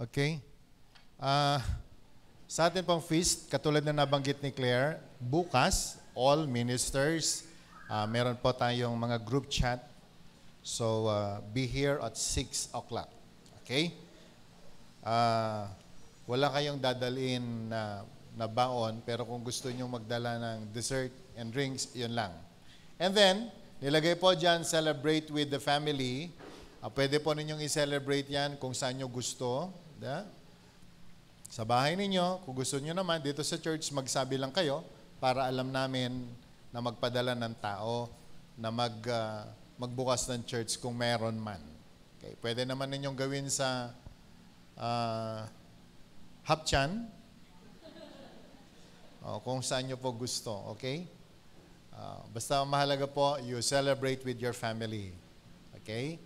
Okay? Ah, sa atin pong feast, katulad na nabanggit ni Claire, bukas, all ministers, meron po tayong mga group chat. So, be here at 6 o'clock. Okay? Wala kayong dadalhin na baon, pero kung gusto nyo magdala ng dessert and drinks, yun lang. And then, nilagay po dyan, celebrate with the family. Pwede po ninyong i-celebrate yan kung saan nyo gusto. Sa bahay ninyo, kung gusto nyo naman, dito sa church, magsabi lang kayo para alam namin na magpadala ng tao na magbukas ng church kung meron man. Okay. Pwede naman ninyong gawin sa Hapchan, kung saan nyo po gusto. Okay? Basta mahalaga po, you celebrate with your family. Okay?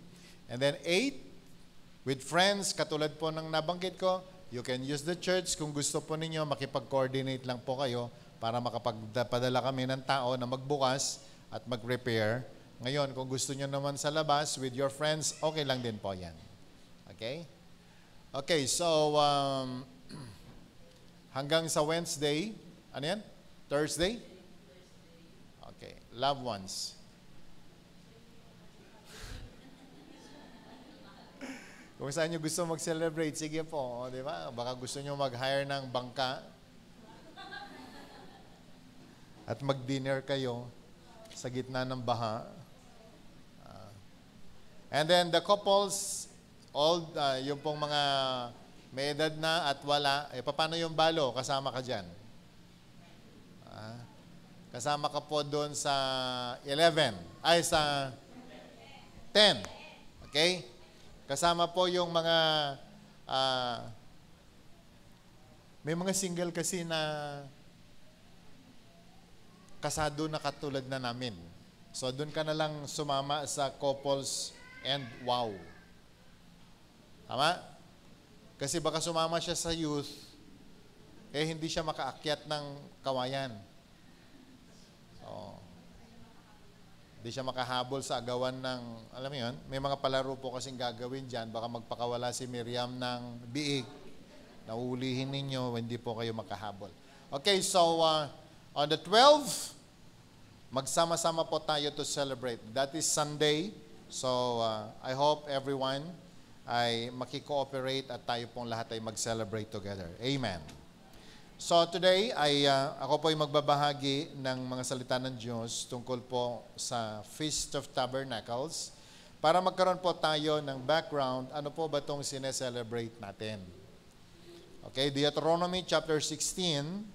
And then 8, with friends, katulad po ng nabanggit ko, you can use the church kung gusto po ninyo, makipag-coordinate lang po kayo para makapagpadala kami ng tao na magbukas at mag-repair. Ngayon, kung gusto nyo naman sa labas with your friends, okay lang din po yan. Okay? Okay, so hanggang sa Wednesday, ano yan? Thursday? Okay, loved ones. Kung saan nyo gusto mag-celebrate, sige po, di ba? Baka gusto nyo mag-hire ng bangka at mag-dinner kayo sa gitna ng baha. And then the couples, yung pong mga may edad na at wala, paano yung balo? Kasama ka dyan? Kasama ka po doon sa 11, sa 10. Okay? Kasama po yung mga, may mga single kasi na kasado na katulad na namin. So, doon ka na lang sumama sa couples and wow. Tama? Kasi baka sumama siya sa youth, hindi siya makaakyat ng kawayan. Hindi siya makahabol sa agawan ng, alam mo yun, may mga palaro po kasing gagawin dyan, baka magpakawala si Miriam ng biig. Nauulihin ninyo, hindi po kayo makahabol. Okay, so on the 12th, magsama-sama po tayo to celebrate. That is Sunday. So I hope everyone ay makikooperate at tayo pong lahat ay mag-celebrate together. Amen. So today, ako po ay magbabahagi ng mga salita ng Diyos tungkol po sa Feast of Tabernacles para magkaroon po tayo ng background, ano po ba itong sineselebrate natin. Okay, Deuteronomy chapter 16,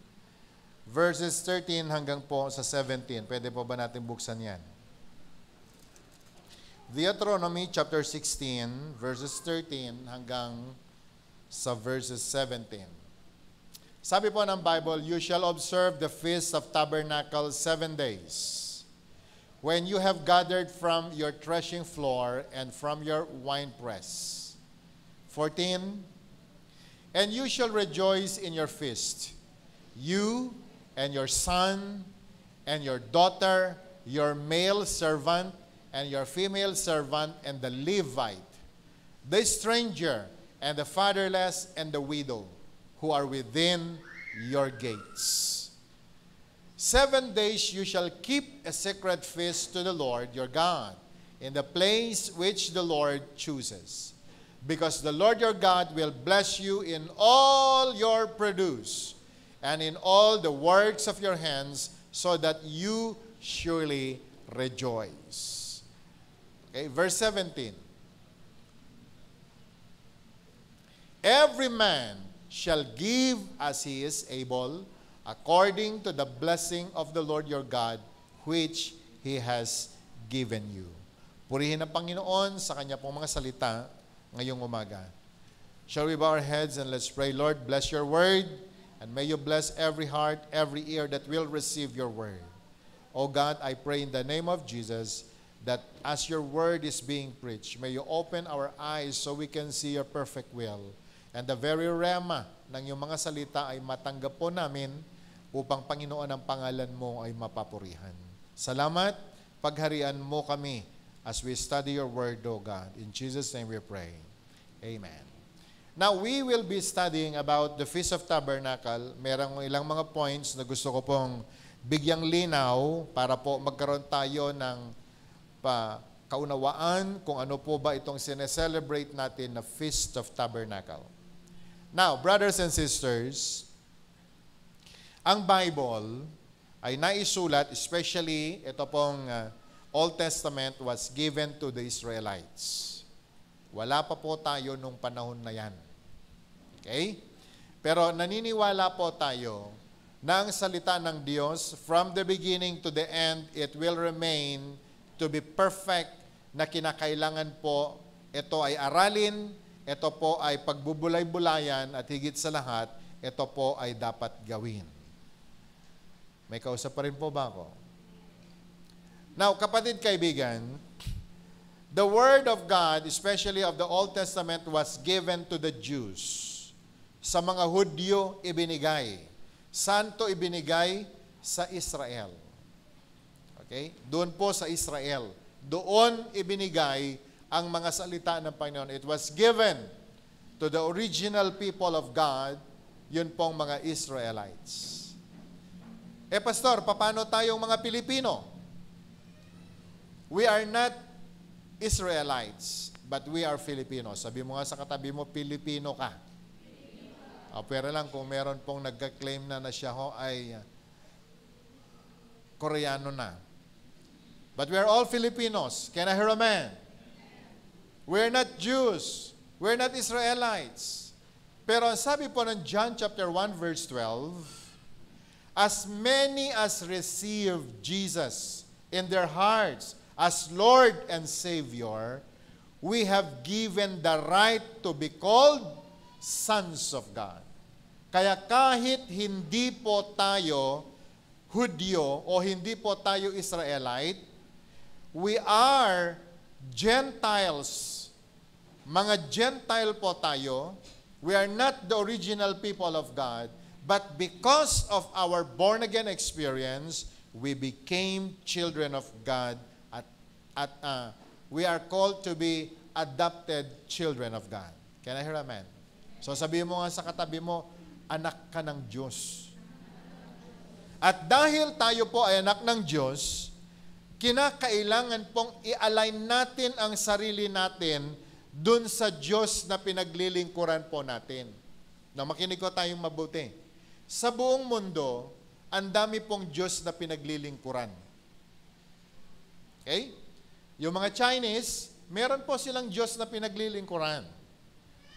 verses 13 hanggang po sa 17. Pwede po ba natin buksan yan? Deuteronomy chapter 16, verses 13 hanggang sa verses 17. Sabi po ng Bible, you shall observe the Feast of Tabernacles 7 days. When you have gathered from your threshing floor and from your winepress. 14. And you shall rejoice in your feast, you and your son and your daughter, your male servant and your female servant and the Levite, the stranger and the fatherless and the widow, who are within your gates. 7 days you shall keep a sacred feast to the Lord your God in the place which the Lord chooses, because the Lord your God will bless you in all your produce and in all the works of your hands, so that you surely rejoice. Okay, verse 17. Every man shall give as he is able, according to the blessing of the Lord your God, which He has given you. Purihin ang Panginoon sa Kanya pong mga salita ngayong umaga. Shall we bow our heads and let's pray? Lord, bless your word, and may you bless every heart, every ear that will receive your word. O God, I pray in the name of Jesus that as your word is being preached, may you open our eyes so we can see your perfect will. And the very rema ng iyong mga salita ay matanggap po namin upang Panginoon ang pangalan mo ay mapapurihan. Salamat, pagharian mo kami as we study your word, O God. In Jesus' name we pray. Amen. Now, we will be studying about the Feast of Tabernacle. Merong ilang mga points na gusto ko pong bigyang linaw para po magkaroon tayo ng kaunawaan kung ano po ba itong sineselebrate natin na Feast of Tabernacle. Now, brothers and sisters, ang Bible ay naisulat, especially ito pong Old Testament was given to the Israelites. Wala pa po tayo nung panahon na yan. Okay? Pero naniniwala po tayo na ang salita ng Diyos, from the beginning to the end, it will remain to be perfect, na kinakailangan po ito ay aralin, ito po ay pagbubulay-bulayan, at higit sa lahat, ito po ay dapat gawin. May kausap pa rin po ba ako? Now, kapatid kaibigan, the Word of God, especially of the Old Testament, was given to the Jews. Sa mga Hudyo ibinigay. Saan to ibinigay? Sa Israel. Okay? Doon po sa Israel. Doon ibinigay ang mga salita ng Panginoon. It was given to the original people of God, yun pong mga Israelites. Pastor, paano tayong mga Pilipino? We are not Israelites, but we are Filipinos. Sabi mo nga sa katabi mo, Pilipino ka. Pero lang kung meron pong nagka-claim na siya ho ay Koreano na. But we are all Filipinos. Can I hear amen? We're not Jews. We're not Israelites. Pero sabi po ng John chapter 1 verse 12, as many as received Jesus in their hearts as Lord and Savior, we have given the right to be called sons of God. Kaya kahit hindi po tayo Hudyo o hindi po tayo Israelite, we are Gentiles. Mga Gentile po tayo. We are not the original people of God, but because of our born-again experience, we became children of God at we are called to be adopted children of God. Can I hear amen? So sabihin mo nga sa katabi mo, anak ka ng Diyos. At dahil tayo po ay anak ng Diyos, kinakailangan pong i-align natin ang sarili natin dun sa Diyos na pinaglilingkuran po natin. Na makinig ko tayong mabuti. Sa buong mundo, ang dami pong Diyos na pinaglilingkuran. Okay? Yung mga Chinese, meron po silang Diyos na pinaglilingkuran.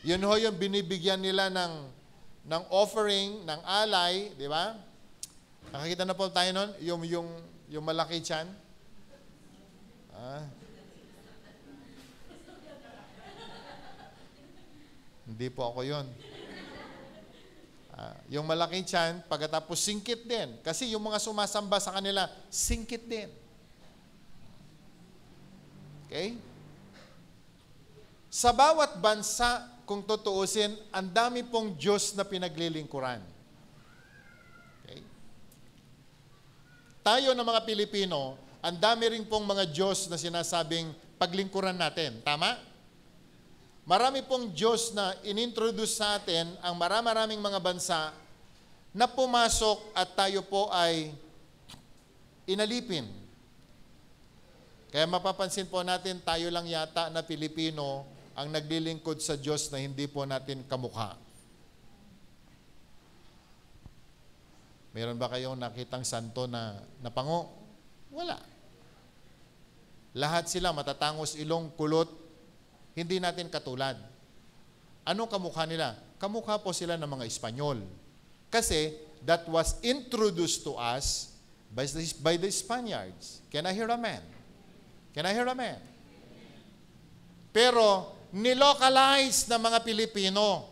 Yun ho yung binibigyan nila ng offering, ng alay, di ba? Nakakita na po tayo nun, yung malaki tiyan. Hindi po ako yun. Yung malaki tiyan, pagkatapos singkit din. Kasi yung mga sumasamba sa kanila, singkit din. Okay? Sa bawat bansa, kung tutuusin, ang dami pong Diyos na pinaglilingkuran. Okay? Tayo na mga Pilipino, ang dami rin pong mga Diyos na sinasabing paglingkuran natin. Tama? Marami pong Diyos na inintroduce sa atin ang maraming mga bansa na pumasok at tayo po ay inalipin. Kaya mapapansin po natin, tayo lang yata na Pilipino ang naglilingkod sa Diyos na hindi po natin kamukha. Meron ba kayong nakitang santo na pango? Wala. Lahat sila matatangos, ilong, kulot, hindi natin katulad. Anong kamukha nila? Kamukha po sila ng mga Espanyol. Kasi that was introduced to us by the Spaniards. Can I hear amen? Can I hear amen? Pero nilocalize ng mga Pilipino.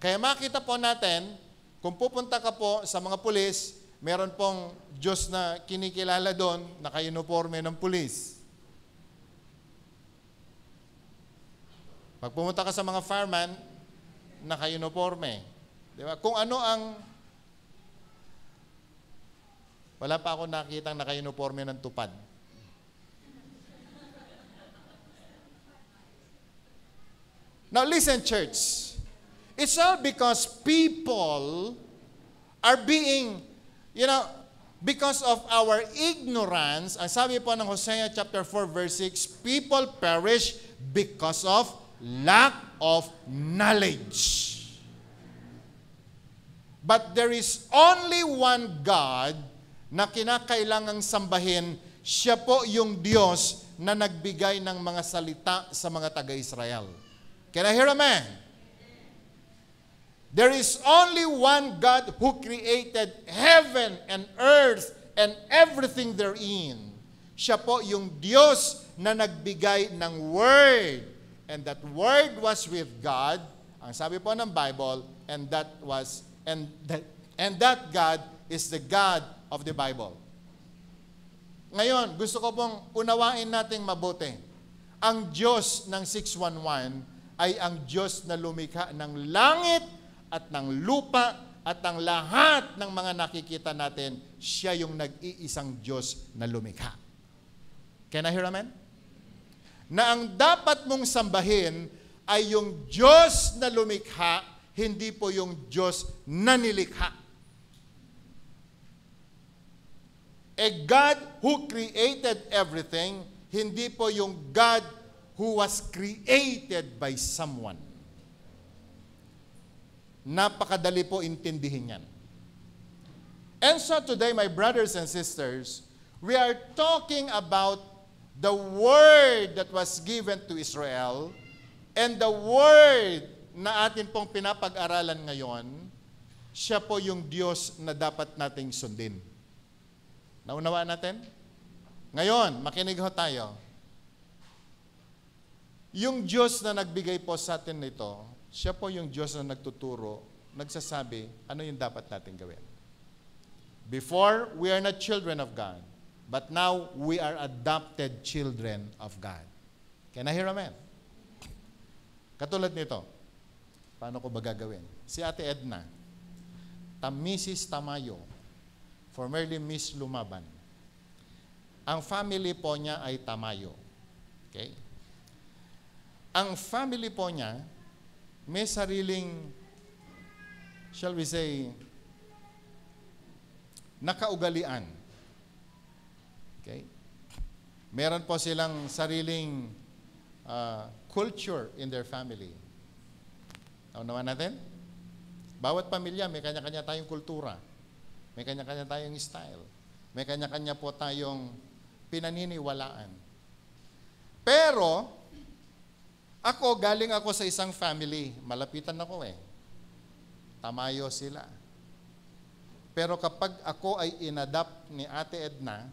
Kaya makita po natin, kung pupunta ka po sa mga pulis, meron pong Diyos na kinikilala doon, naka-uniforme ng pulis. Pag pumunta ka sa mga fireman, naka-uniforme. Di ba? Kung ano ang... Wala pa ako nakitang naka-uniforme ng tupad. Now listen, church. It's all because people are being, because of our ignorance, ang sabi po ng Hosea chapter 4 verse 6, people perish because of lack of knowledge. But there is only one God na kinakailangang sambahin. Siya po yung Diyos na nagbigay ng mga salita sa mga taga-Israel. Can I hear amen? There is only one God who created heaven and earth and everything therein. Siya po yung Diyos na nagbigay ng Word. And that Word was with God. Ang sabi po ng Bible, and that God is the God of the Bible. Ngayon, gusto ko pong unawain nating mabuti. Ang Diyos ng 611 ay ang Diyos na lumikha ng langit at ng lupa at ang lahat ng mga nakikita natin, siya yung nag-iisang Diyos na lumikha. Can I hear amen? Na ang dapat mong sambahin ay yung Diyos na lumikha, hindi po yung Diyos na nilikha. A God who created everything, hindi po yung God who was created by someone. Napakadali po intindihin yan. And so today, my brothers and sisters, we are talking about the word that was given to Israel and the word na atin pong pinapag-aralan ngayon, siya po yung Diyos na dapat nating sundin. Naunawaan natin? Ngayon, makinig ho tayo. Yung Diyos na nagbigay po sa atin nito, siya po yung Diyos na nagtuturo, nagsasabi, ano yung dapat natin gawin. Before, we are not children of God. But now, we are adopted children of God. Can I hear amen? Katulad nito, paano ko ba gagawin? Si Ate Edna, Mrs. Tamayo, formerly Miss Lumaban. Ang family po niya ay Tamayo. Okay? Ang family po niya, may sariling, shall we say, nakaugalian. Okay? Meron po silang sariling culture in their family. Naunawan natin? Bawat pamilya, may kanya-kanya tayong kultura. May kanya-kanya tayong style. May kanya-kanya po tayong pinaniniwalaan. Pero, galing ako sa isang family. Malapitan ako eh. Tamayo sila. Pero kapag ako ay inadapt ni Ate Edna,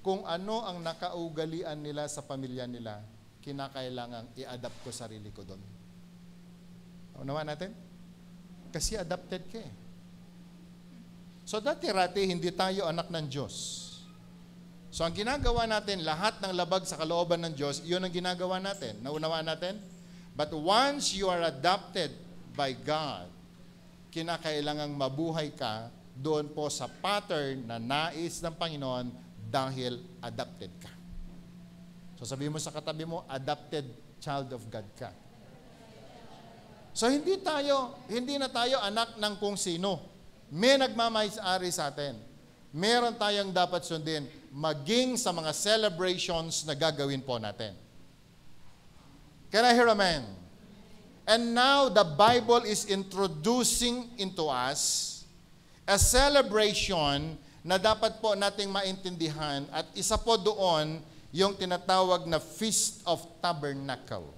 kung ano ang nakaugalian nila sa pamilya nila, kinakailangang i-adapt ko sarili ko doon. Unawa natin? Kasi adopted ka eh. So dati-rati, hindi tayo anak ng Diyos. So ang ginagawa natin, lahat ng labag sa kalooban ng Diyos, iyon ang ginagawa natin. Naunawaan natin? But once you are adopted by God, kinakailangang mabuhay ka doon po sa pattern na nais ng Panginoon dahil adopted ka. So sabihin mo sa katabi mo, adopted child of God ka. So hindi na tayo anak ng kung sino. May nagmamay-ari sa atin. Meron tayong dapat sundin, maging sa mga celebrations na gagawin po natin. Can I hear amen? And now the Bible is introducing into us a celebration na dapat po nating maintindihan at isa po doon yung tinatawag na Feast of Tabernacle.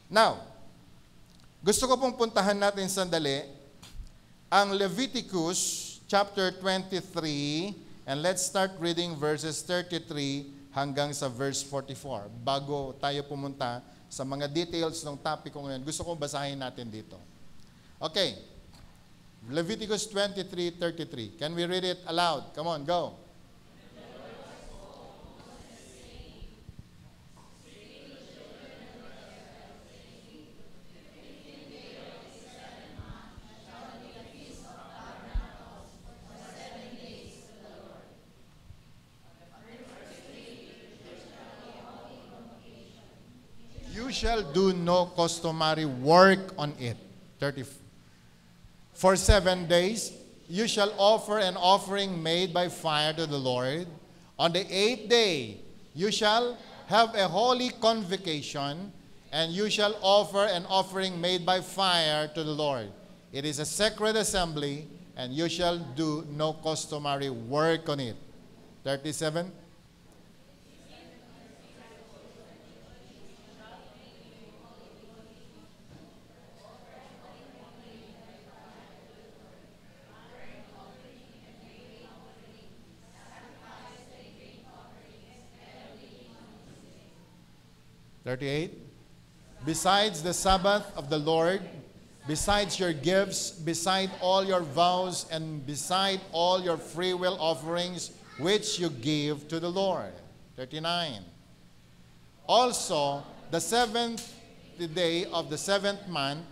Now, gusto ko pong puntahan natin sandali ang Leviticus chapter 23, and let's start reading verses 33 hanggang sa verse 44. Bago tayo pumunta sa mga details ng topic ko ngayon, gusto kong basahin natin dito. Okay. Leviticus 23:33. Can we read it aloud? Come on, go. shall do no customary work on it. 30. For 7 days, you shall offer an offering made by fire to the Lord. On the 8th day, you shall have a holy convocation, and you shall offer an offering made by fire to the Lord. It is a sacred assembly, and you shall do no customary work on it. 37. Besides the Sabbath of the Lord, besides your gifts, beside all your vows, and beside all your free will offerings, which you give to the Lord. 39. Also, the 7th day of the 7th month,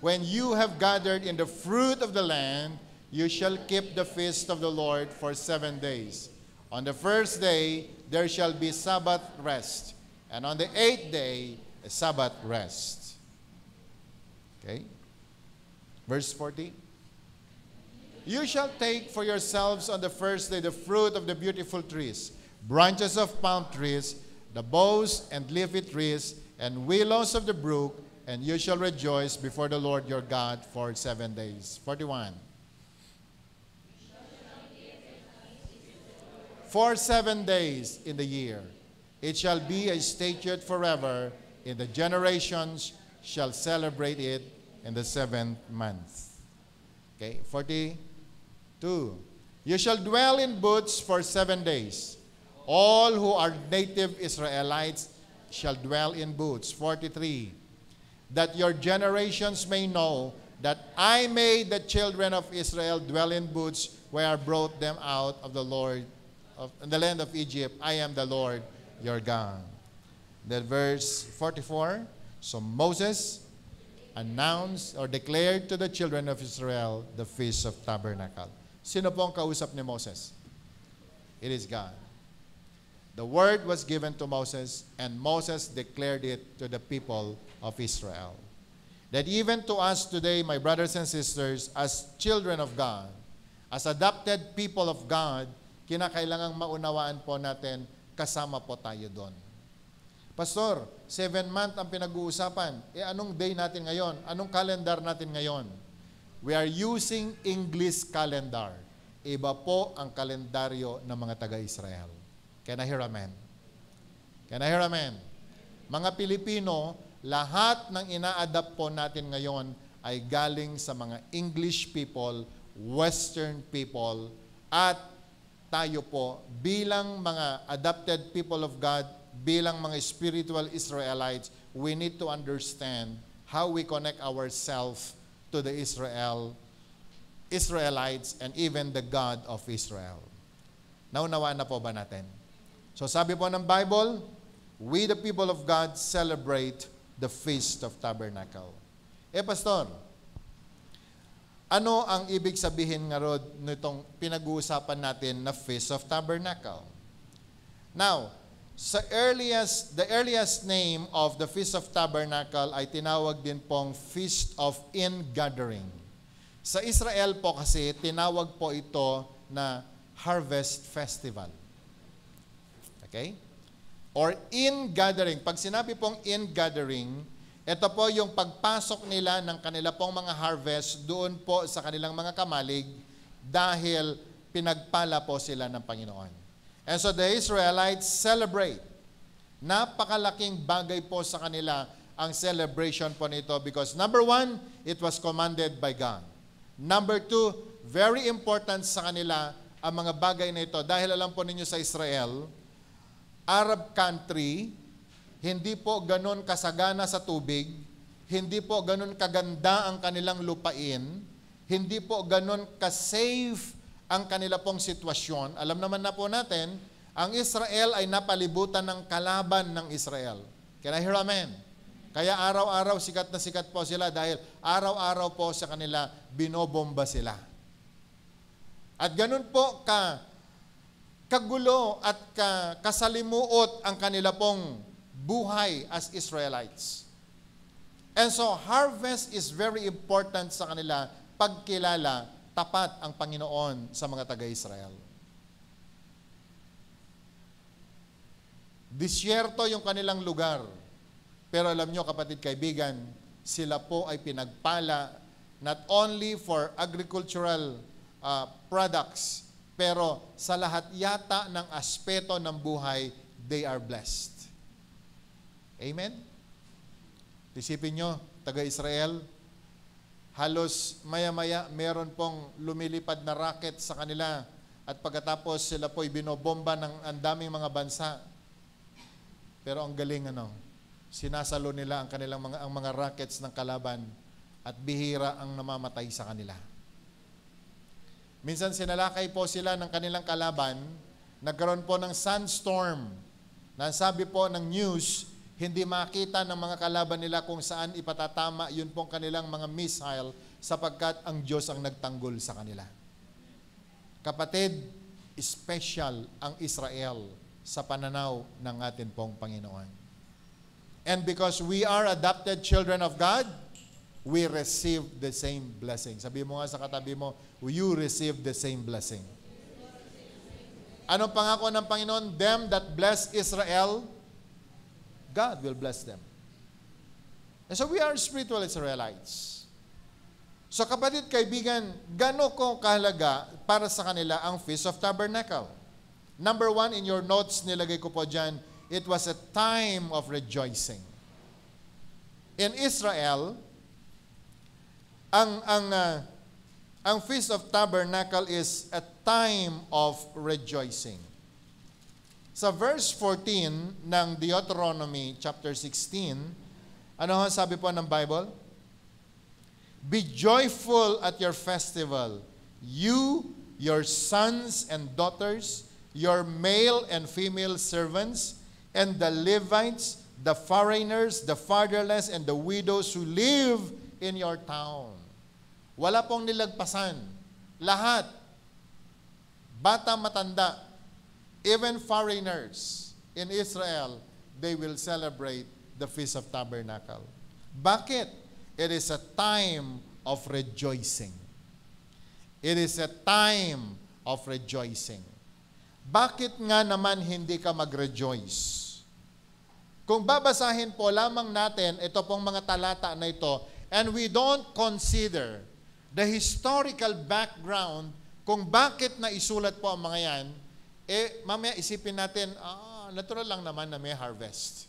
when you have gathered in the fruit of the land, you shall keep the feast of the Lord for 7 days. On the first day, there shall be Sabbath rest, and on the 8th day, a Sabbath rest. Okay? Verse 40. You shall take for yourselves on the first day the fruit of the beautiful trees, branches of palm trees, the boughs and leafy trees, and willows of the brook, and you shall rejoice before the Lord your God for 7 days. 41. For 7 days in the year, it shall be a statute forever. In the generations shall celebrate it in the 7th month. Okay, 42. You shall dwell in booths for 7 days. All who are native Israelites shall dwell in booths. 43. That your generations may know that I made the children of Israel dwell in booths where I brought them out of the land of Egypt. I am the Lord your God. Then verse 44, so Moses announced or declared to the children of Israel the Feast of Tabernacle. Sino po ang kausap ni Moses? It is God. The word was given to Moses, and Moses declared it to the people of Israel. That even to us today, my brothers and sisters, as children of God, as adopted people of God, kinakailangang maunawaan po natin, kasama po tayo doon. Pastor, 7-month ang pinag-uusapan. Anong day natin ngayon? Anong calendar natin ngayon? We are using English calendar. Iba po ang kalendaryo ng mga taga-Israel. Can I hear amen? Can I hear amen? Mga Pilipino, lahat ng ina-adapt po natin ngayon ay galing sa mga English people, Western people, at tayo po bilang mga adopted people of God, bilang mga spiritual Israelites, we need to understand how we connect ourselves to the Israelites and even the God of Israel. Naunawaan na po ba natin? So sabi po ng Bible, we the people of God celebrate the Feast of Tabernacle. Pastor, ano ang ibig sabihin nga ron nitong pinag-uusapan natin na Feast of Tabernacle? Now, the earliest name of the Feast of Tabernacle ay tinawag din pong Feast of Ingathering. Sa Israel po kasi, tinawag po ito na Harvest Festival. Okay? Or ingathering. Pag sinabi pong ingathering, ito po yung pagpasok nila ng kanila pong mga harvest doon po sa kanilang mga kamalig dahil pinagpala po sila ng Panginoon. And so the Israelites celebrate. Napakalaking bagay po sa kanila ang celebration po nito because number 1, it was commanded by God. Number 2, very important sa kanila ang mga bagay na ito dahil alam po ninyo sa Israel, Arab country, hindi po ganun kasagana sa tubig, hindi po ganun kaganda ang kanilang lupain, hindi po ganun ka-safe ang kanila pong sitwasyon. Alam naman na po natin, ang Israel ay napalibutan ng kalaban ng Israel. Can I hear amen? Kaya araw-araw sikat na sikat po sila dahil araw-araw po sa kanila binobomba sila. At ganun po kagulo at kasalimuot ang kanila pong buhay as Israelites. And so, harvest is very important sa kanila pagkilala, tapat ang Panginoon sa mga taga-Israel. Disyerto yung kanilang lugar. Pero alam nyo, kapatid kaibigan, sila po ay pinagpala not only for agricultural products, pero sa lahat yata ng aspeto ng buhay, they are blessed. Amen? Isipin nyo, taga-Israel, halos maya-maya meron pong lumilipad na rocket sa kanila at pagkatapos sila po'y binobomba ng ang daming mga bansa. Pero ang galing sinasalo nila ang kanilang mga rockets ng kalaban at bihira ang namamatay sa kanila. Minsan sinalakay po sila ng kanilang kalaban, nagkaroon po ng sandstorm. Nasabi po ng news, hindi makita ng mga kalaban nila kung saan ipatatama yun pong kanilang mga missile sapagkat ang Diyos ang nagtanggol sa kanila. Kapatid, special ang Israel sa pananaw ng atin pong Panginoon. And because we are adopted children of God, we receive the same blessing. Sabi mo nga sa katabi mo, you receive the same blessing. Anong pangako ng Panginoon? Them that bless Israel, God will bless them. And so we are spiritual Israelites. So kapatid, kaibigan, gano'n ko kahalaga para sa kanila ang Feast of Tabernacle? Number 1, in your notes, nilagay ko po dyan, it was a time of rejoicing. In Israel, ang Feast of Tabernacle is a time of rejoicing. Sa verse 14 ng Deuteronomy chapter 16, ano sabi po ng Bible? Be joyful at your festival, you, your sons and daughters, your male and female servants, and the Levites, the foreigners, the fatherless, and the widows who live in your town. Wala pong nilagpasan. Lahat. Bata, matanda, even foreigners in Israel, they will celebrate the Feast of Tabernacle. Bakit? It is a time of rejoicing. It is a time of rejoicing. Bakit nga naman hindi ka mag-rejoice? Kung babasahin po lamang natin ito pong mga talata na ito, and we don't consider the historical background kung bakit na isulat po ang mga yan, mamaya isipin natin, natural lang naman na may harvest.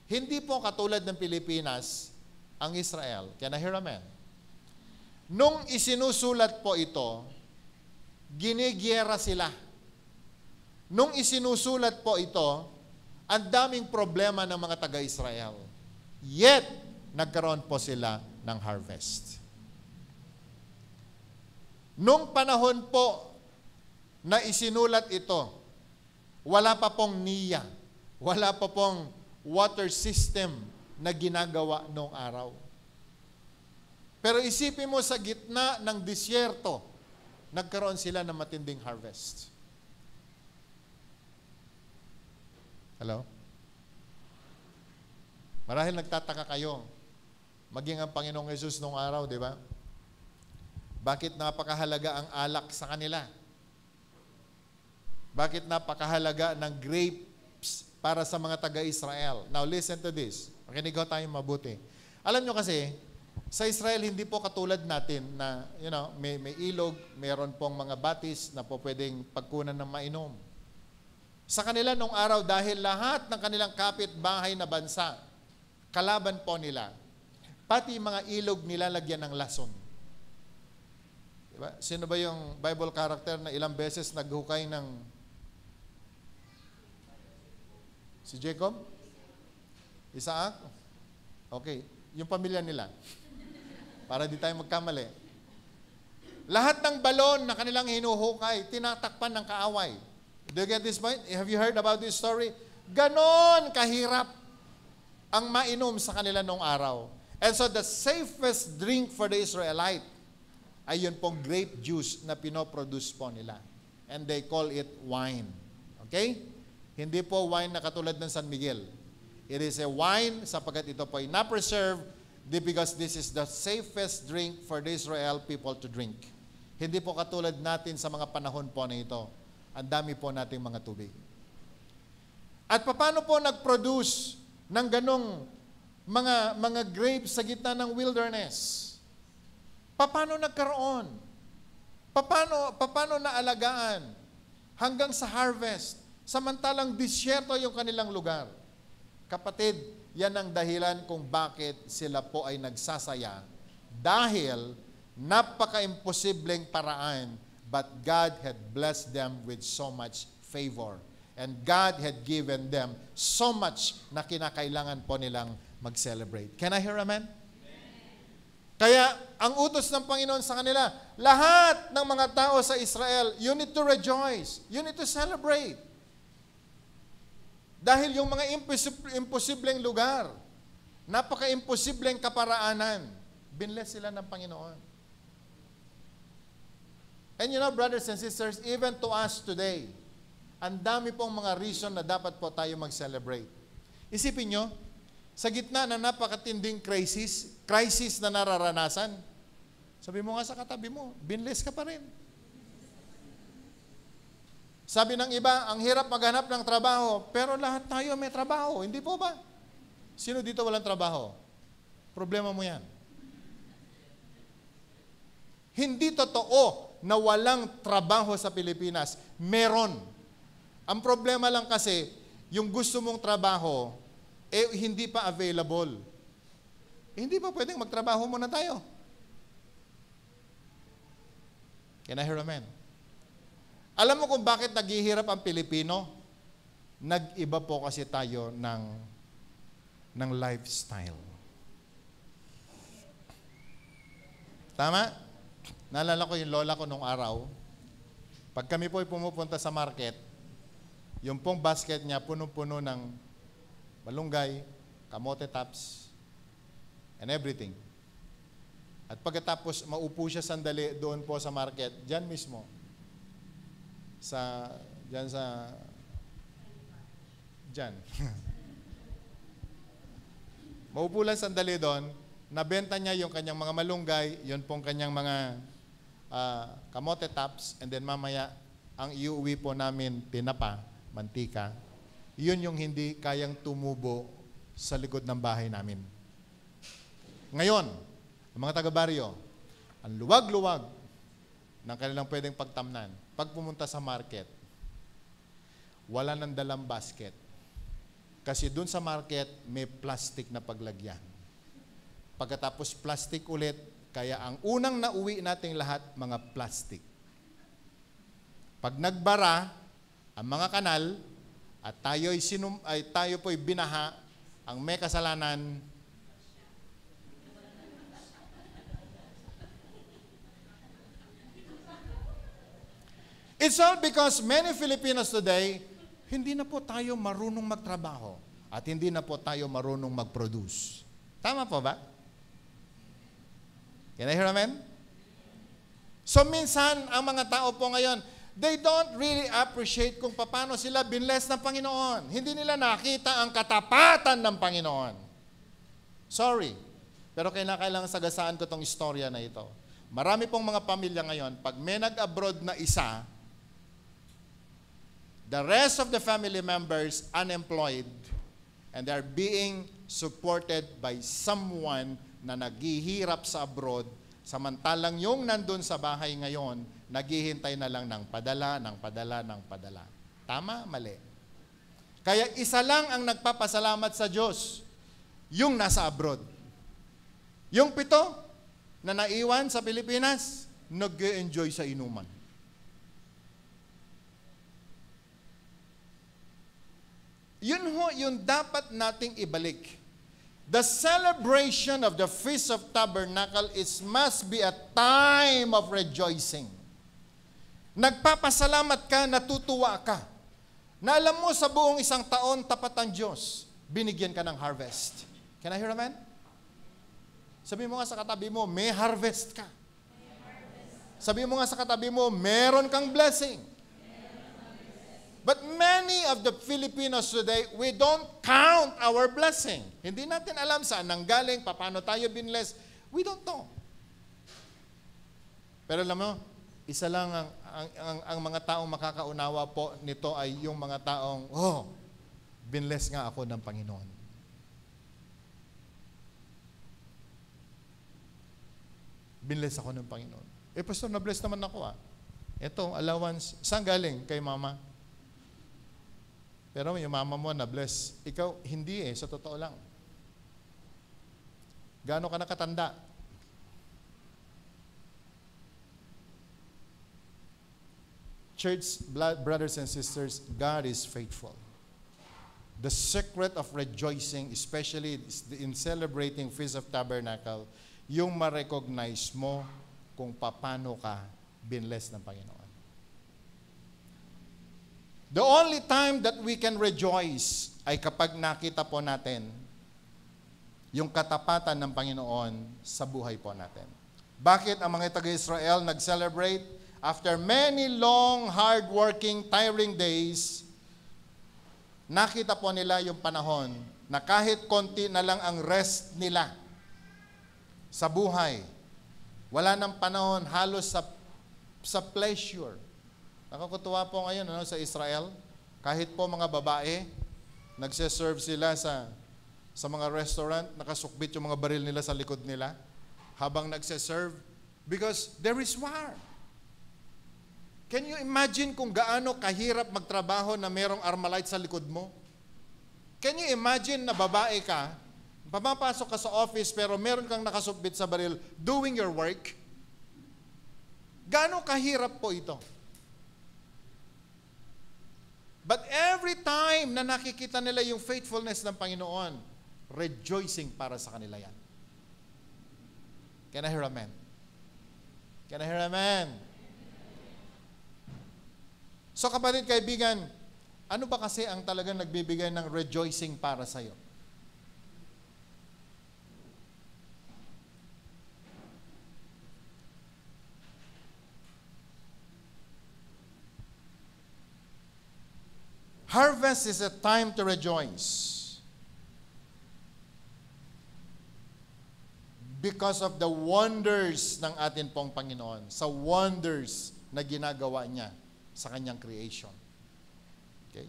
Hindi po katulad ng Pilipinas ang Israel. Can I hear amen? Nung isinusulat po ito, ginigyera sila. Nung isinusulat po ito, ang daming problema ng mga taga-Israel. Yet, nagkaroon po sila ng harvest. Nung panahon po na isinulat ito, wala pa pong NIA, wala pa pong water system na ginagawa noong araw. Pero isipin mo sa gitna ng disyerto, nagkaroon sila ng matinding harvest. Hello? Marahil nagtataka kayo, maging ang Panginoong Hesus noong araw, di ba? Bakit napakahalaga ang alak sa kanila? Bakit napakahalaga ng grapes para sa mga taga-Israel? Now listen to this. Makinig ho tayong mabuti. Alam nyo kasi, sa Israel hindi po katulad natin na may ilog, mayroon pong mga batis na po pwedeng pagkunan ng mainom. Sa kanila nung araw, dahil lahat ng kanilang kapitbahay na bansa, kalaban po nila, pati mga ilog nilalagyan ng lason. Diba? Sino ba yung Bible character na ilang beses naghukay ng si Jacob? Isaac? Okay. Yung pamilya nila. Para di tayo magkamali. Lahat ng balon na kanilang hinuhukay, tinatakpan ng kaaway. Do you get this point? Have you heard about this story? Ganon kahirap ang mainom sa kanila nung araw. And so the safest drink for the Israelite ay yun pong grape juice na pinoproduce po nila. And they call it wine. Okay? Hindi po wine na katulad ng San Miguel. It is a wine sapagkat ito po ay na-preserve because this is the safest drink for the Israel people to drink. Hindi po katulad natin sa mga panahon po na ito. Ang dami po nating mga tubig. At paano po nag-produce ng ganong mga grapes sa gitna ng wilderness? Paano nagkaroon? Paano naalagaan hanggang sa harvest? Samantalang disyerto yung kanilang lugar. Kapatid, yan ang dahilan kung bakit sila po ay nagsasaya. Dahil napaka-imposibleng paraan, but God had blessed them with so much favor. And God had given them so much na kinakailangan po nilang mag-celebrate. Can I hear amen? Kaya, ang utos ng Panginoon sa kanila, lahat ng mga tao sa Israel, you need to rejoice. You need to celebrate. Dahil yung mga imposibleng lugar, napaka-imposibleng kaparaanan, binless sila ng Panginoon. And you know, brothers and sisters, even to us today, ang dami pong mga reason na dapat po tayo mag-celebrate. Isipin nyo, sa gitna ng napakatinding crisis na nararanasan, sabi mo nga sa katabi mo, binless ka pa rin. Sabi ng iba, ang hirap maghanap ng trabaho, pero lahat tayo may trabaho. Hindi po ba? Sino dito walang trabaho? Problema mo yan. Hindi totoo na walang trabaho sa Pilipinas. Meron. Ang problema lang kasi, yung gusto mong trabaho, hindi pa available. Hindi pa pwedeng magtrabaho muna tayo. Can I hear amen? Alam mo kung bakit naghihirap ang Pilipino? Nag-iba po kasi tayo ng lifestyle. Tama? Naalala ko yung lola ko nung araw. Pag kami po ay pumupunta sa market, yung pong basket niya punong-puno ng malunggay, kamote tops, and everything. At pagkatapos maupo siya sandali doon po sa market, dyan mismo, dyan. Maupo lang sandali doon, nabenta niya yung kanyang mga malunggay, yun pong kanyang mga kamote tops, and then mamaya, ang iuwi po namin tinapa, mantika, yun yung hindi kayang tumubo sa likod ng bahay namin. Ngayon, ang mga taga-baryo, ang luwag-luwag ng kanilang pwedeng pagtamnan. Pag pumunta sa market, wala nang dalang basket. Kasi dun sa market, may plastic na paglagyan. Pagkatapos plastic ulit, kaya ang unang nauwi nating lahat, mga plastic. Pag nagbara ang mga kanal, at tayo po'y binaha, ang may kasalanan, it's all because many Filipinos today, hindi na po tayo marunong magtrabaho at hindi na po tayo marunong mag-produce. Tama po ba? Can I hear amen? So minsan, ang mga tao po ngayon, they don't really appreciate kung paano sila binless ng Panginoon. Hindi nila nakita ang katapatan ng Panginoon. Sorry, pero kailangan sagasaan ko tong istorya na ito. Marami pong mga pamilya ngayon, pag may nag-abroad na isa, the rest of the family members unemployed and they are being supported by someone na naghihirap sa abroad, samantalang yung nandun sa bahay ngayon, naghihintay na lang ng padala. Tama? Mali. Kaya isa lang ang nagpapasalamat sa Diyos, yung nasa abroad. Yung 7 na naiwan sa Pilipinas, nag-enjoy sa inuman. Yun dapat nating ibalik. The celebration of the Feast of Tabernacle must be a time of rejoicing. Nagpapasalamat ka, natutuwa ka. Na alam mo sa buong isang taon, tapat ang Diyos, binigyan ka ng harvest. Can I hear amen? Sabi mo nga sa katabi mo, may harvest ka. Sabi mo nga sa katabi mo, meron kang blessing. But many of the Filipinos today, we don't count our blessing. Hindi natin alam saan nanggaling, paano tayo binless. We don't know. Pero alam mo, isa lang ang mga taong makakaunawa po nito ay yung mga taong, binless nga ako ng Panginoon. Binless ako ng Panginoon. Pastor, na-bless naman ako Ito, allowance. Saan galing? Kay mama. Pero yung mama mo na-bless. Ikaw, hindi sa totoo lang. Gaano ka nakatanda? Church, brothers and sisters, God is faithful. The secret of rejoicing, especially in celebrating Feast of Tabernacle, yung ma-recognize mo kung paano ka binless ng Panginoon. The only time that we can rejoice ay kapag nakita po natin yung katapatan ng Panginoon sa buhay po natin. Bakit ang mga taga-Israel nag-celebrate? After many long, hard-working, tiring days, nakita po nila yung panahon na kahit konti na lang ang rest nila sa buhay. Wala nang panahon halos sa pleasure. Nakakatuwa po ngayon sa Israel, kahit po mga babae, nagse-serve sila sa mga restaurant, nakasukbit yung mga baril nila sa likod nila habang nagse-serve because there is war. Can you imagine kung gaano kahirap magtrabaho na merong Armalite sa likod mo? Can you imagine na babae ka, pumapasok ka sa office pero meron kang nakasubit sa baril doing your work? Gaano kahirap po ito? But every time na nakikita nila yung faithfulness ng Panginoon, rejoicing para sa kanila yan. Can I hear amen? Can I hear amen? So kapatid, kaibigan, ano ba kasi ang talagang nagbibigay ng rejoicing para sa'yo? Harvest is a time to rejoice because of the wonders ng atin pong Panginoon, sa wonders na ginagawa niya sa kanyang creation. Okay?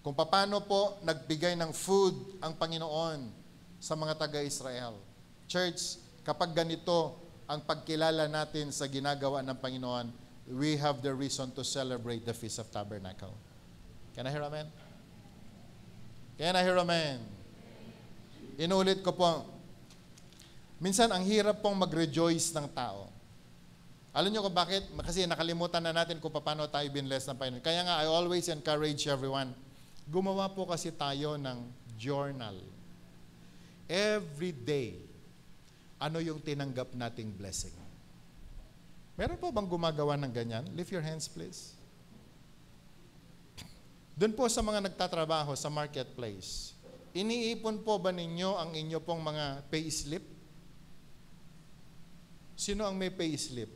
Kung paano po nagbigay ng food ang Panginoon sa mga taga-Israel. Church, kapag ganito ang pagkilala natin sa ginagawa ng Panginoon, we have the reason to celebrate the Feast of Tabernacle. Can I hear amen? Can I hear amen? Inulit ko po, minsan ang hirap pong mag-rejoice ng tao. Alam niyo kung bakit? Kasi nakalimutan na natin kung paano tayo binless ng Panginoon. Kaya nga, I always encourage everyone, gumawa po kasi tayo ng journal. Every day, ano yung tinanggap nating blessing? Meron po bang gumagawa ng ganyan? Lift your hands, please. Doon po sa mga nagtatrabaho sa marketplace, iniipon po ba ninyo ang inyo pong mga pay slip? Sino ang may pay slip?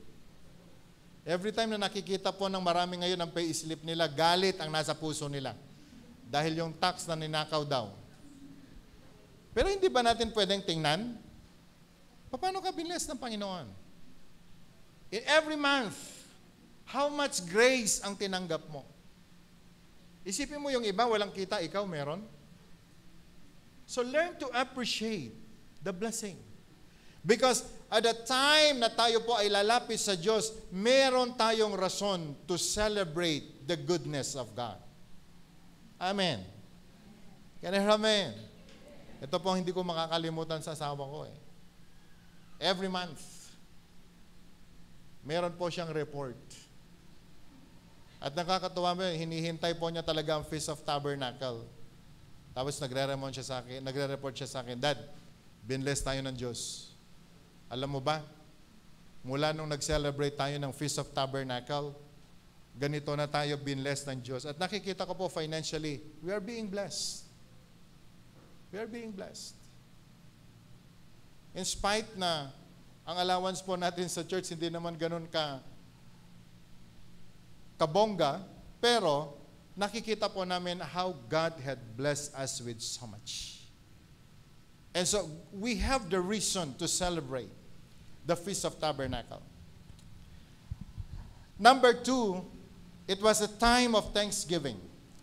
Every time na nakikita po ng marami ngayon ang pay slip nila, galit ang nasa puso nila. Dahil yung tax na ninakaw daw. Pero hindi ba natin pwedeng tingnan? Paano ka binless ng Panginoon? In every month, how much grace ang tinanggap mo? Isipin mo yung iba, walang kita, ikaw meron. So learn to appreciate the blessing. Because at the time na tayo po ay lalapit sa Diyos, meron tayong rason to celebrate the goodness of God. Amen. Can I hear amen? Ito po hindi ko makakalimutan sa asawa ko Every month, meron po siyang report. At nakakatuwa mo, hinihintay po niya talaga ang Feast of Tabernacle. Tapos nagre-report siya sa akin, Dad, binless tayo ng Diyos. Alam mo ba, mula nung nag-celebrate tayo ng Feast of Tabernacle, ganito na tayo binless ng Diyos. At nakikita ko po financially, we are being blessed. We are being blessed. In spite na ang allowance po natin sa church hindi naman ganun kabongga, Pero, nakikita po namin how God had blessed us with so much. And so, we have the reason to celebrate the Feast of Tabernacle. Number 2, it was a time of thanksgiving.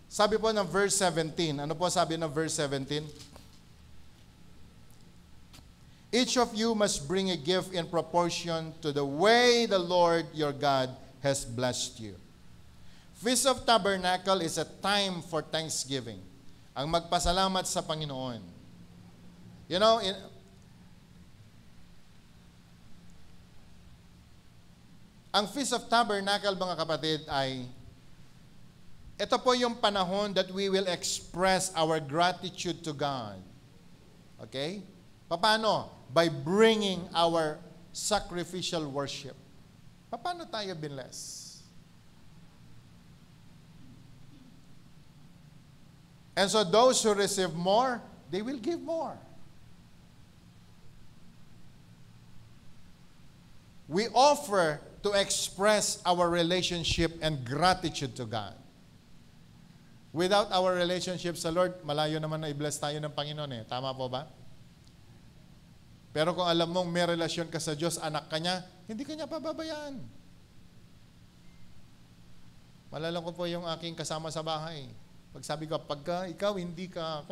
Sabi po ng verse 17. Ano po sabi ng verse 17? Each of you must bring a gift in proportion to the way the Lord your God has blessed you. Feast of Tabernacle is a time for thanksgiving. Ang magpasalamat sa Panginoon. You know, ang Feast of Tabernacle, mga kapatid, ay ito po yung panahon that we will express our gratitude to God. Okay? Paano? By bringing our sacrificial worship. Paano tayo binless? And so those who receive more, they will give more. We offer to express our relationship and gratitude to God. Without our relationship sa Lord, malayo naman na i-bless tayo ng Panginoon eh. Tama po ba? Pero kung alam mong may relasyon ka sa Diyos, anak ka niya, hindi ka niya pababayaan. Malala ko po yung aking kasama sa bahay. Pag sabi ko, pagka ikaw hindi ka,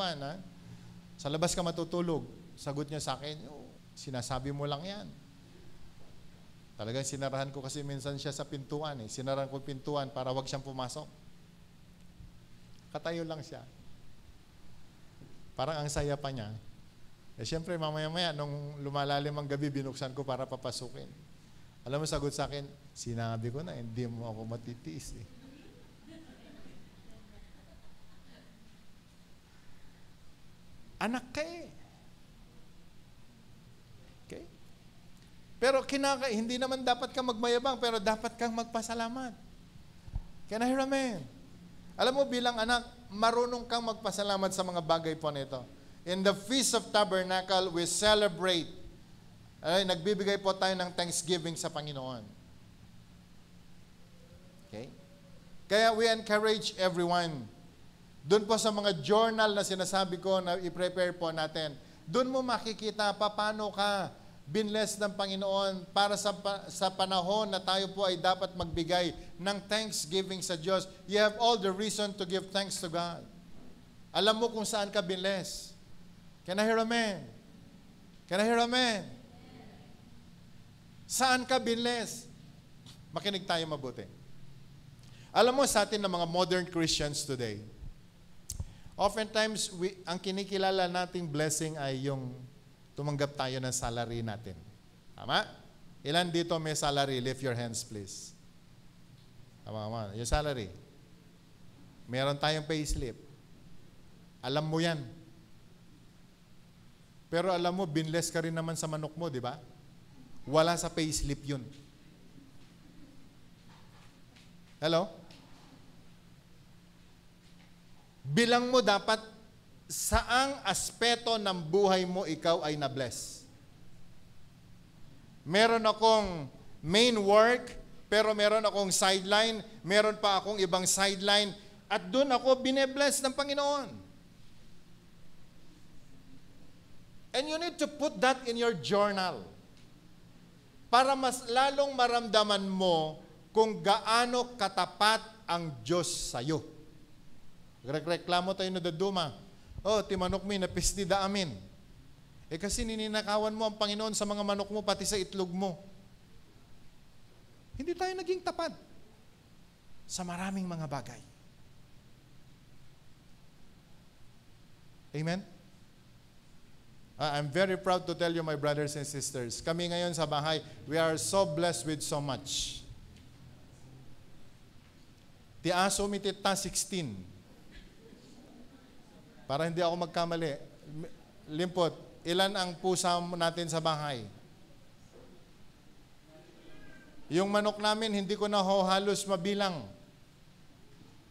sa labas ka matutulog, sagot niya sa akin, sinasabi mo lang yan. Talagang sinarahan ko kasi minsan siya sa pintuan eh. Sinarahan ko pintuan para wag siyang pumasok. Katayo lang siya. Parang ang saya pa niya. Eh siyempre mamaya-maya, nung lumalalim ang gabi, binuksan ko para papasukin. Alam mo, sagot sa akin, sinabi ko na, hindi mo ako matitiis eh. Anak ka eh. Okay? Pero hindi naman dapat ka magmayabang, pero dapat kang magpasalamat. Can I hear amen? Alam mo, bilang anak, marunong kang magpasalamat sa mga bagay po nito. In the Feast of Tabernacle, we celebrate. Nagbibigay po tayo ng thanksgiving sa Panginoon. Okay? Kaya we encourage everyone. Doon po sa mga journal na sinasabi ko na i-prepare po natin, doon mo makikita paano ka binless ng Panginoon para sa panahon na tayo po ay dapat magbigay ng thanksgiving sa Diyos. You have all the reason to give thanks to God. Alam mo kung saan ka binless. Can I hear amen? Can I hear amen? Saan ka binless? Makinig tayo mabuti. Alam mo sa atin ng mga modern Christians today, oftentimes, ang kinikilala nating blessing ay yung tumanggap tayo ng salary natin. Tama? Ilan dito may salary? Lift your hands, please. Tama. Yung salary. Meron tayong payslip. Alam mo yan. Pero alam mo, binless ka rin naman sa manok mo, di ba? Wala sa payslip yun. Hello? Bilang mo dapat saang aspeto ng buhay mo ikaw ay na-bless. Meron akong main work, pero meron akong sideline, meron pa akong ibang sideline, at doon ako bine-bless ng Panginoon. And you need to put that in your journal para mas lalong maramdaman mo kung gaano katapat ang Diyos sa'yo. Reklamo tayo na daduma. Ti manok mi, napis di da amin. Kasi nininakawan mo ang Panginoon sa mga manok mo, pati sa itlog mo. Hindi tayo naging tapat sa maraming mga bagay. Amen? I'm very proud to tell you, my brothers and sisters, kami ngayon sa bahay, we are so blessed with so much. Ti aso mi tita 16. Para hindi ako magkamali. Limpot, ilan ang pusa natin sa bahay? Yung manok namin, hindi ko na halos mabilang.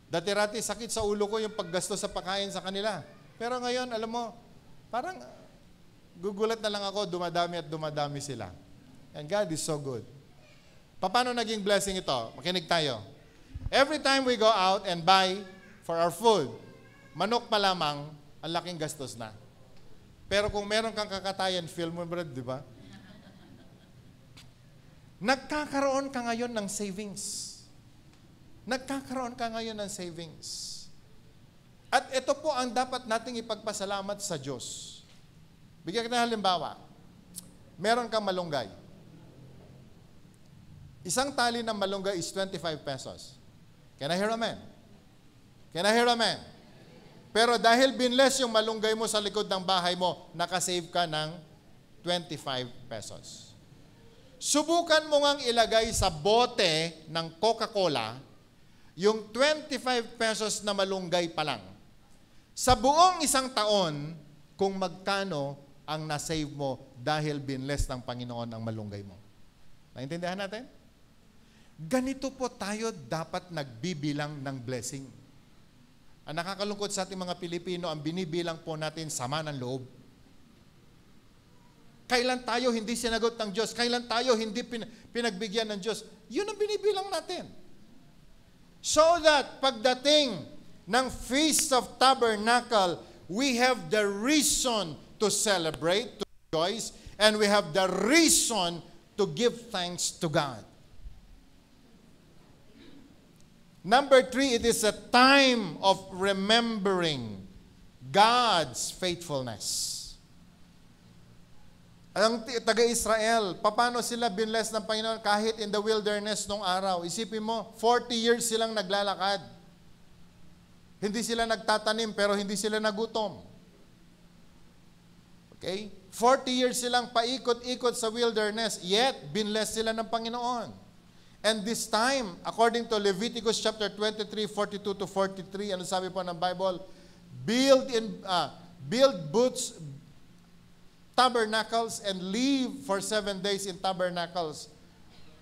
Dati-rati, sakit sa ulo ko yung paggasto sa pagkain sa kanila. Pero ngayon, alam mo, parang gugulat na lang ako, dumadami at dumadami sila. And God is so good. Paano naging blessing ito? Makinig tayo. Every time we go out and buy for our food, manok pa lamang, ang laking gastos na. Pero kung meron kang kakatayan, feel mo bread, di ba? Nagkakaroon ka ngayon ng savings. Nagkakaroon ka ngayon ng savings. At ito po ang dapat nating ipagpasalamat sa Diyos. Bigyan kita ng halimbawa. Meron kang malunggay. Isang tali ng malunggay is 25 pesos. Can I hear amen? Can I hear amen? Pero dahil binless yung malunggay mo sa likod ng bahay mo, nakasave ka ng 25 pesos. Subukan mo ngang ilagay sa bote ng Coca-Cola yung 25 pesos na malunggay pa lang. Sa buong isang taon, kung magkano ang nasave mo dahil binless ng Panginoon ang malunggay mo. Naintindihan natin? Ganito po tayo dapat nagbibilang ng blessing. Ang nakakalungkot sa ating mga Pilipino, ang binibilang po natin sama ng loob. Kailan tayo hindi sinagot ng Diyos? Kailan tayo hindi pinagbigyan ng Diyos? Yun ang binibilang natin. So that pagdating ng Feast of Tabernacle, we have the reason to celebrate, to rejoice, and we have the reason to give thanks to God. Number 3, it is a time of remembering God's faithfulness. Ang taga-Israel, paano sila binless ng Panginoon kahit in the wilderness nung araw? Isipin mo, 40 years silang naglalakad. Hindi sila nagtatanim pero hindi sila nagutom. Okay? 40 years silang paikot-ikot sa wilderness, yet binless sila ng Panginoon. And this time, according to Leviticus chapter 23, 42 to 43, ano sabi po ng Bible? Build booths, tabernacles, and live for 7 days in tabernacles,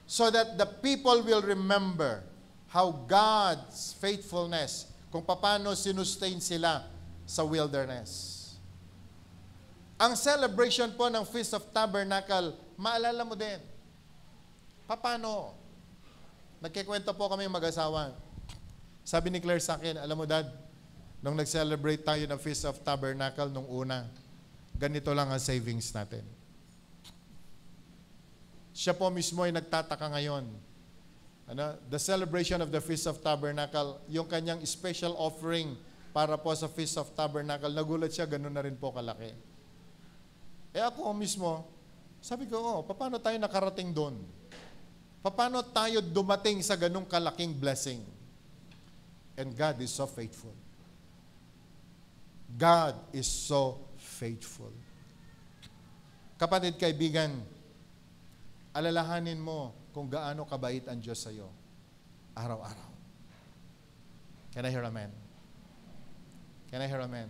so that the people will remember how God's faithfulness, kung paano sinustain sila sa wilderness. Ang celebration po ng Feast of Tabernacle, maalala mo din. Paano? Nagkikwento po kami mag-asawa. Sabi ni Claire sa akin, alam mo Dad, nung nag-celebrate tayo ng Feast of Tabernacle nung una, ganito lang ang savings natin. Siya po mismo ay nagtataka ngayon. The celebration of the Feast of Tabernacle, yung kanyang special offering para po sa Feast of Tabernacle, nagulat siya, ganun na rin po kalaki. Ako mismo, sabi ko, paano tayo nakarating doon? Paano tayo dumating sa ganung kalaking blessing? And God is so faithful. God is so faithful. Kapatid, kaibigan, alalahanin mo kung gaano kabait ang Diyos sa iyo araw-araw. Can I hear amen? Can I hear amen?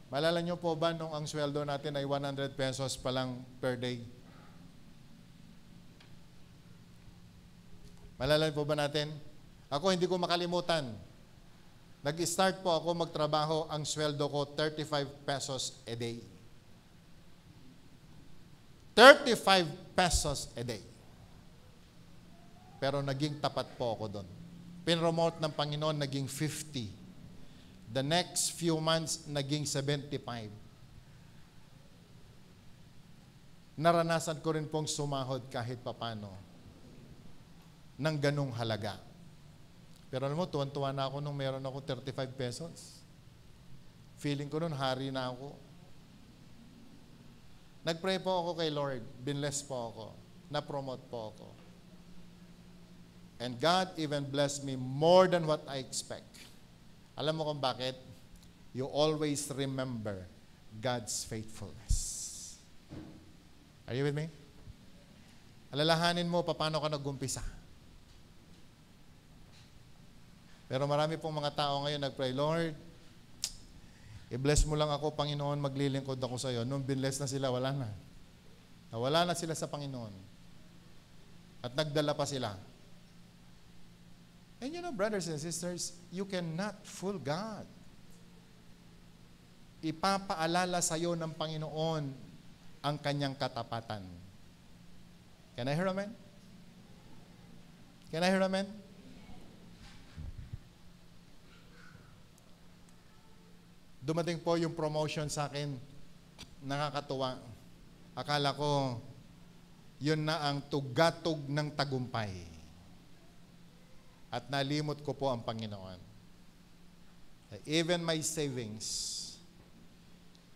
Malala niyo po ba nung ang sweldo natin ay 100 pesos pa lang per day? Malala po ba natin? Ako hindi ko makalimutan. Nag-start po ako magtrabaho, ang sweldo ko 35 pesos a day. 35 pesos a day. Pero naging tapat po ako doon. Pinromote ng Panginoon, naging 50. The next few months, naging 75. Naranasan ko rin pong sumahod kahit papano ng ganung halaga. Pero alam mo, tuwan-tuwa na ako nung meron ako 35 pesos. Feeling ko nun, hari na ako. Nag-pray po ako kay Lord. Binless po ako. Na-promote po ako. And God even blessed me more than what I expect. Alam mo kung bakit? You always remember God's faithfulness. Are you with me? Alalahanin mo paano ka nag-umpisa. Pero marami pong mga tao ngayon nag-pray, Lord, i-bless mo lang ako, Panginoon, maglilingkod ako sa iyo. Nung binless na sila, wala na. Nawala na sila sa Panginoon. At nagdala pa sila. And you know, brothers and sisters, you cannot fool God. Ipapaalala sa iyo ng Panginoon ang kanyang katapatan. Can I hear amen? Can I hear amen? Dumating po yung promotion sa akin. Nakakatuwa. Akala ko, yun na ang tugatog ng tagumpay. At nalimot ko po ang Panginoon. Even my savings,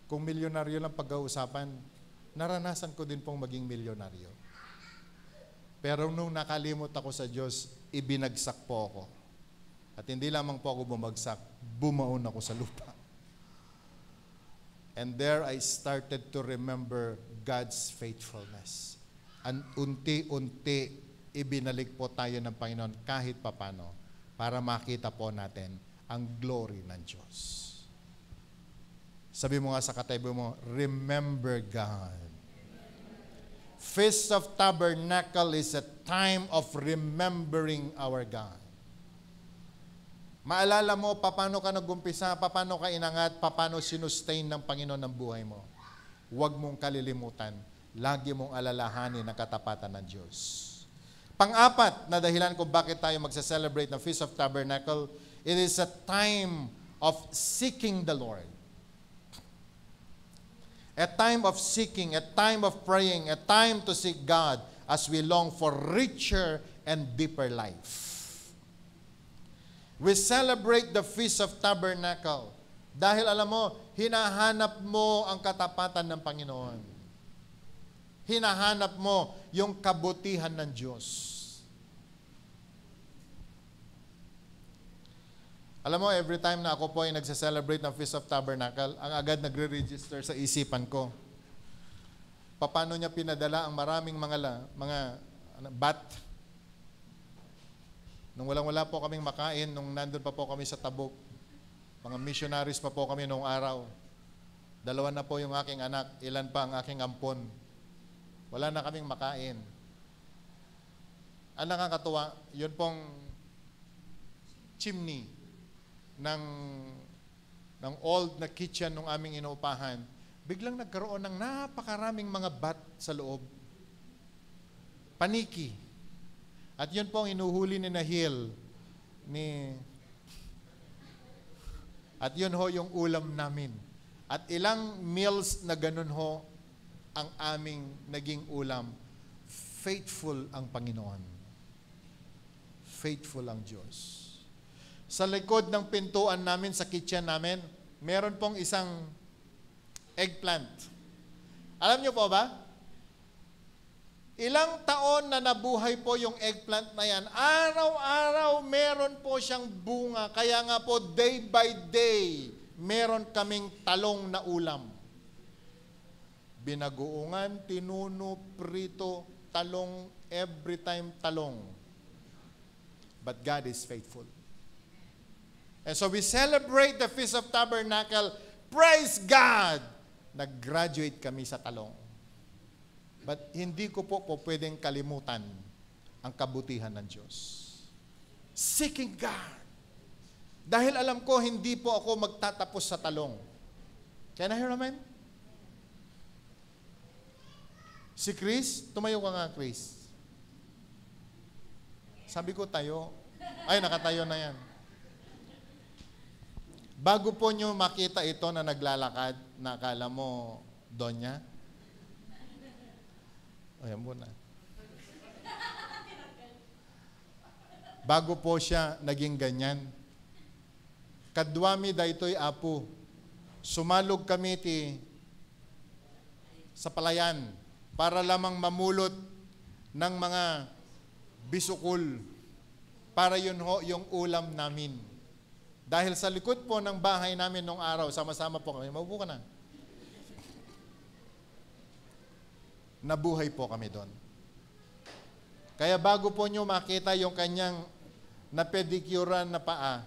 kung milyonaryo lang pag-uusapan, naranasan ko din pong maging milyonaryo. Pero nung nakalimot ako sa Diyos, ibinagsak po ako. At hindi lamang po ako bumagsak, bumaon ako sa lupa. And there I started to remember God's faithfulness. And unti-unti, ibinalik po tayo ng Panginoon kahit papano para makita po natin ang glory ng Diyos. Sabi mo nga sa katabi mo, remember God. Feast of Tabernacle is a time of remembering our God. Maalala mo, paano ka nag-umpisa, paano ka inangat, paano sinustain ng Panginoon ang buhay mo. Huwag mong kalilimutan. Lagi mong alalahanin ang katapatan ng Diyos. Pang-apat na dahilan kung bakit tayo magsa-celebrate ng Feast of Tabernacle, it is a time of seeking the Lord. A time of seeking, a time of praying, a time to seek God as we long for richer and deeper life. We celebrate the Feast of Tabernacle dahil alam mo, hinahanap mo ang katapatan ng Panginoon. Hinahanap mo yung kabutihan ng Diyos. Alam mo, every time na ako po ay nagsa-celebrate ng Feast of Tabernacle, ang agad nagre-register sa isipan ko. Paano niya pinadala ang maraming mga bat. Nung walang-wala po kaming makain, nung nandun pa po kami sa Tabuk, mga missionaries pa po kami noong araw. 2 na po yung aking anak, ilan pa ang aking ampon. Wala na kaming makain. Ang nakakatuwa, yun pong chimney ng old na kitchen ng aming inuupahan, biglang nagkaroon ng napakaraming mga bat sa loob. Paniki. At yun po ang inuhuli ni Nahil. At yun ho yung ulam namin. At ilang meals na ganun ho ang aming naging ulam. Faithful ang Panginoon. Faithful ang Diyos. Sa likod ng pintuan namin, sa kitchen namin, meron pong isang eggplant. Alam niyo po ba? Ilang taon na nabuhay po yung eggplant na yan. Araw-araw meron po siyang bunga. Kaya nga po, day by day, meron kaming talong na ulam. Binagoongan, tinuno, prito, talong, every time talong. But God is faithful. And so we celebrate the Feast of Tabernacle. Praise God! Nag-graduate kami sa talong. But hindi ko po pwedeng kalimutan ang kabutihan ng Diyos. Seeking God. Dahil alam ko, hindi po ako magtatapos sa talong. Can I hear amen? Si Chris, tumayo ka nga, Chris. Sabi ko tayo. Ay, nakatayo na yan. Bago po nyo makita ito na naglalakad, na akala mo, Donya? O, yan muna. Bago po siya naging ganyan. Kadwami daytoy apo. Sumalog kami sa palayan para lamang mamulot ng mga bisukol para yun ho yung ulam namin. Dahil sa likod po ng bahay namin nung araw, sama-sama po kami. Maupo ka na. Nabuhay po kami doon. Kaya bago po nyo makita yung kanyang napedikuran na paa,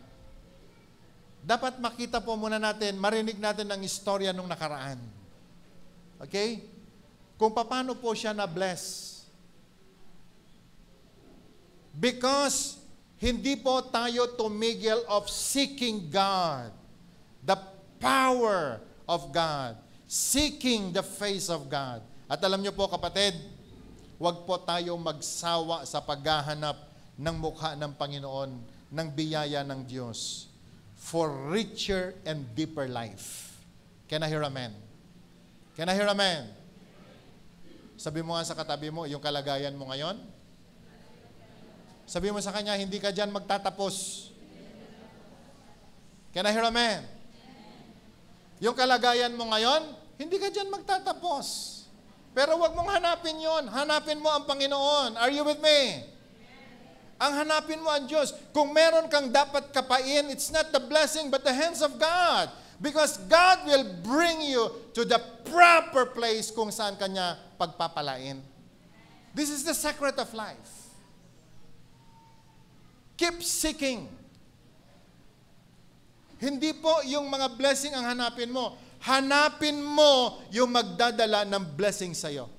dapat makita po muna natin, marinig natin ang istorya nung nakaraan. Okay? Kung paano po siya na-bless. Because hindi po tayo tumigil of seeking God, the power of God, seeking the face of God. At alam niyo po kapatid, huwag po tayo magsawa sa paghahanap ng mukha ng Panginoon, ng biyaya ng Diyos. for richer and deeper life. Can I hear amen? Can I hear amen? Sabi mo nga sa katabi mo, yung kalagayan mo ngayon. Sabi mo sa kanya, hindi ka dyan magtatapos. Can I hear amen? Yung kalagayan mo ngayon, hindi ka dyan magtatapos. Pero wag mong hanapin yon. Hanapin mo ang Panginoon. Are you with me? Ang hanapin mo ang Diyos. Kung meron kang dapat kapain, it's not the blessing but the hands of God. Because God will bring you to the proper place kung saan Kanya pagpapalain. This is the secret of life. Keep seeking. Hindi po yung mga blessing ang hanapin mo. Hanapin mo yung magdadala ng blessing sa'yo.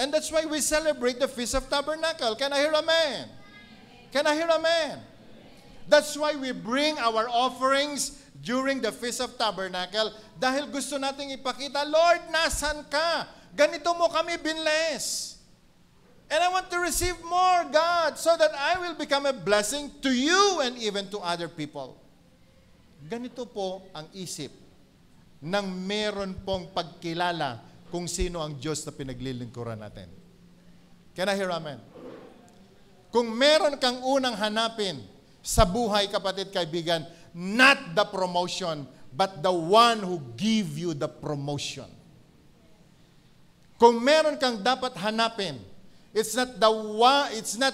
And that's why we celebrate the Feast of Tabernacle. Can I hear amen? Can I hear amen? That's why we bring our offerings during the Feast of Tabernacle dahil gusto nating ipakita, Lord, nasan ka? Ganito mo kami binless. And I want to receive more, God, so that I will become a blessing to you and even to other people. Ganito po ang isip ng meron pong pagkilala kung sino ang Diyos na pinaglilingkuran natin. Can I hear amen? Kung meron kang unang hanapin sa buhay, kapatid, kaibigan, not the promotion, but the one who give you the promotion. Kung meron kang dapat hanapin, it's not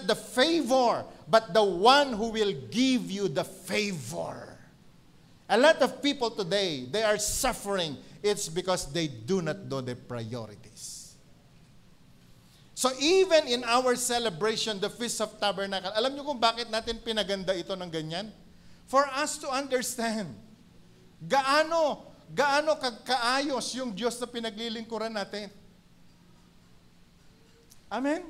the favor, but the one who will give you the favor. A lot of people today, they are suffering. It's because they do not know their priorities. So even in our celebration, the Feast of Tabernacle, alam niyo kung bakit natin pinaganda ito ng ganyan? For us to understand gaano kaayos yung Diyos na pinaglilingkuran natin. Amen?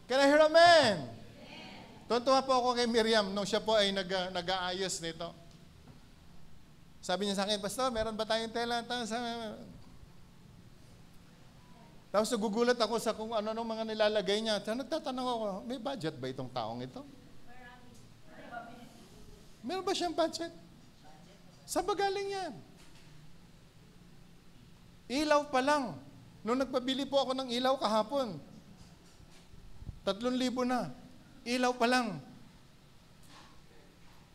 Can I hear amen? Tuntua po ako kay Miriam nung siya po ay nag-aayos nito. Sabi niya sa akin, Pastor, meron ba tayong tela? Tapos nagugulat ako sa kung ano mga nilalagay niya. Nagtatanong ako, may budget ba itong taong ito? Meron ba siyang budget? Saan ba galing yan? Ilaw pa lang. Nung nagpabili po ako ng ilaw kahapon, 3,000 na. Ilaw pa lang.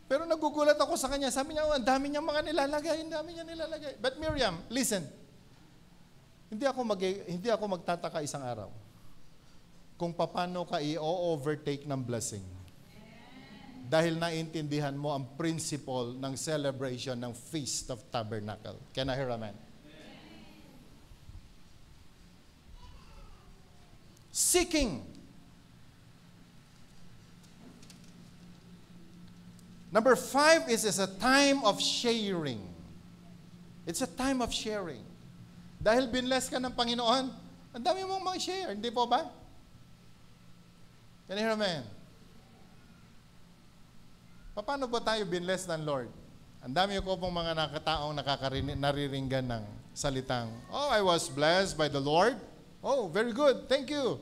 Pero nagugulat ako sa kanya. Sabi niya, ang dami niyang mga nilalagay. Ang dami niya nilalagay. But Miriam, listen. Hindi ako magtataka isang araw kung paano ka i-overtake ng blessing. Dahil naintindihan mo ang principle ng celebration ng Feast of Tabernacle. Can I hear amen? Seeking. Number 5 is a time of sharing. It's a time of sharing. Dahil binless ka ng Panginoon, ang dami mong mag-share, hindi po ba? Can you hear amen? Paano po tayo binless ng Lord? Ang dami ko pong mga nakataong nariringgan ng salitang, oh, I was blessed by the Lord. Oh, very good. Thank you.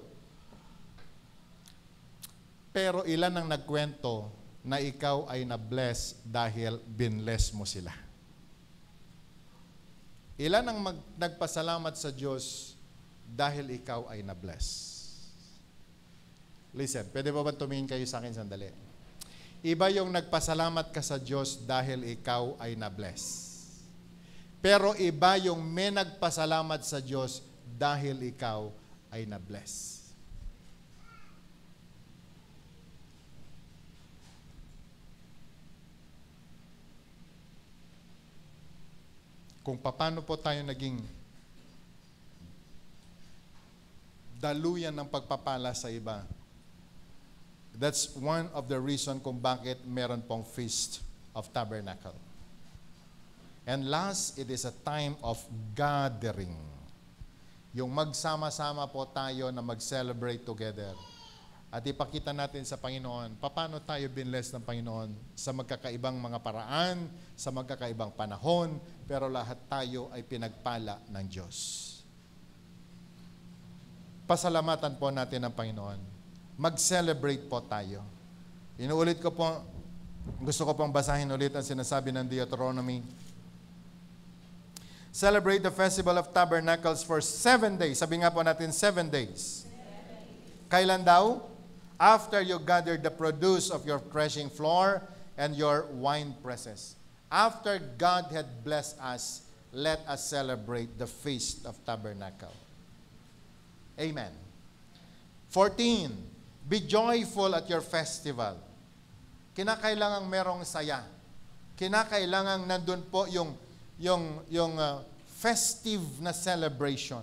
Pero ilan ang nagkwento na ikaw ay na-bless dahil binless mo sila? Ilan ang nagpasalamat sa Diyos dahil ikaw ay na-bless? Listen, pwede ba tumingin kayo sa akin sandali? Iba yung nagpasalamat ka sa Diyos dahil ikaw ay na-bless. Pero iba yung may nagpasalamat sa Diyos dahil ikaw ay na-bless. Kung paano po tayo naging daluyan ng pagpapala sa iba. That's one of the reason kung bakit meron pong Feast of Tabernacle. And last, it is a time of gathering. Yung magsama-sama po tayo na mag-celebrate together. At ipakita natin sa Panginoon, paano tayo binless ng Panginoon sa magkakaibang mga paraan, sa magkakaibang panahon, pero lahat tayo ay pinagpala ng Diyos. Pasalamatan po natin ang Panginoon. Mag-celebrate po tayo. Inuulit ko po, Gusto ko pang basahin ulit ang sinasabi ng Deuteronomy. Celebrate the Festival of Tabernacles for 7 days. Sabi nga po natin, 7 days. Kailan daw? After you gather the produce of your threshing floor and your wine presses. After God had blessed us, let us celebrate the Feast of Tabernacle. Amen. 14. Be joyful at your festival. Kinakailangang merong saya. Kinakailangang nandun po yung festive na celebration.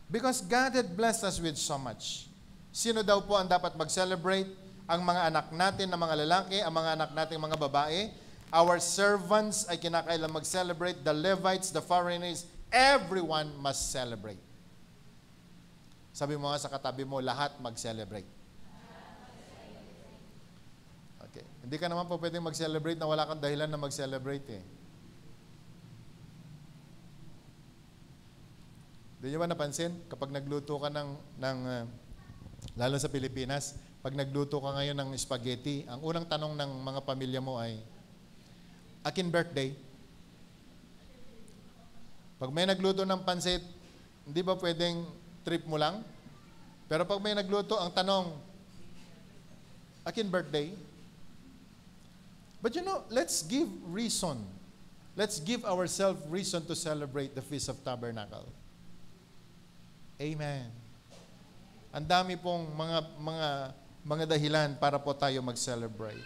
Because God had blessed us with so much. Sino daw po ang dapat mag-celebrate? Ang mga anak natin na mga lalaki, ang mga anak natin mga babae. Our servants ay kinakailangang mag-celebrate. The Levites, the foreigners, everyone must celebrate. Sabi mo nga sa katabi mo, lahat mag-celebrate. Okay. Hindi ka naman po pwedeng mag-celebrate na wala kang dahilan na mag-celebrate eh. Hindi nyo ba napansin? Kapag nagluto ka lalo sa Pilipinas, pag nagluto ka ngayon ng spaghetti, ang unang tanong ng mga pamilya mo ay, akin birthday? Pag may nagluto ng pansit, hindi ba pwedeng trip mo lang? Pero pag may nagluto, ang tanong, akin birthday? But you know, let's give reason. Let's give ourselves reason to celebrate the Feast of Tabernacle. Amen. Ang dami pong mga dahilan para po tayo mag-celebrate.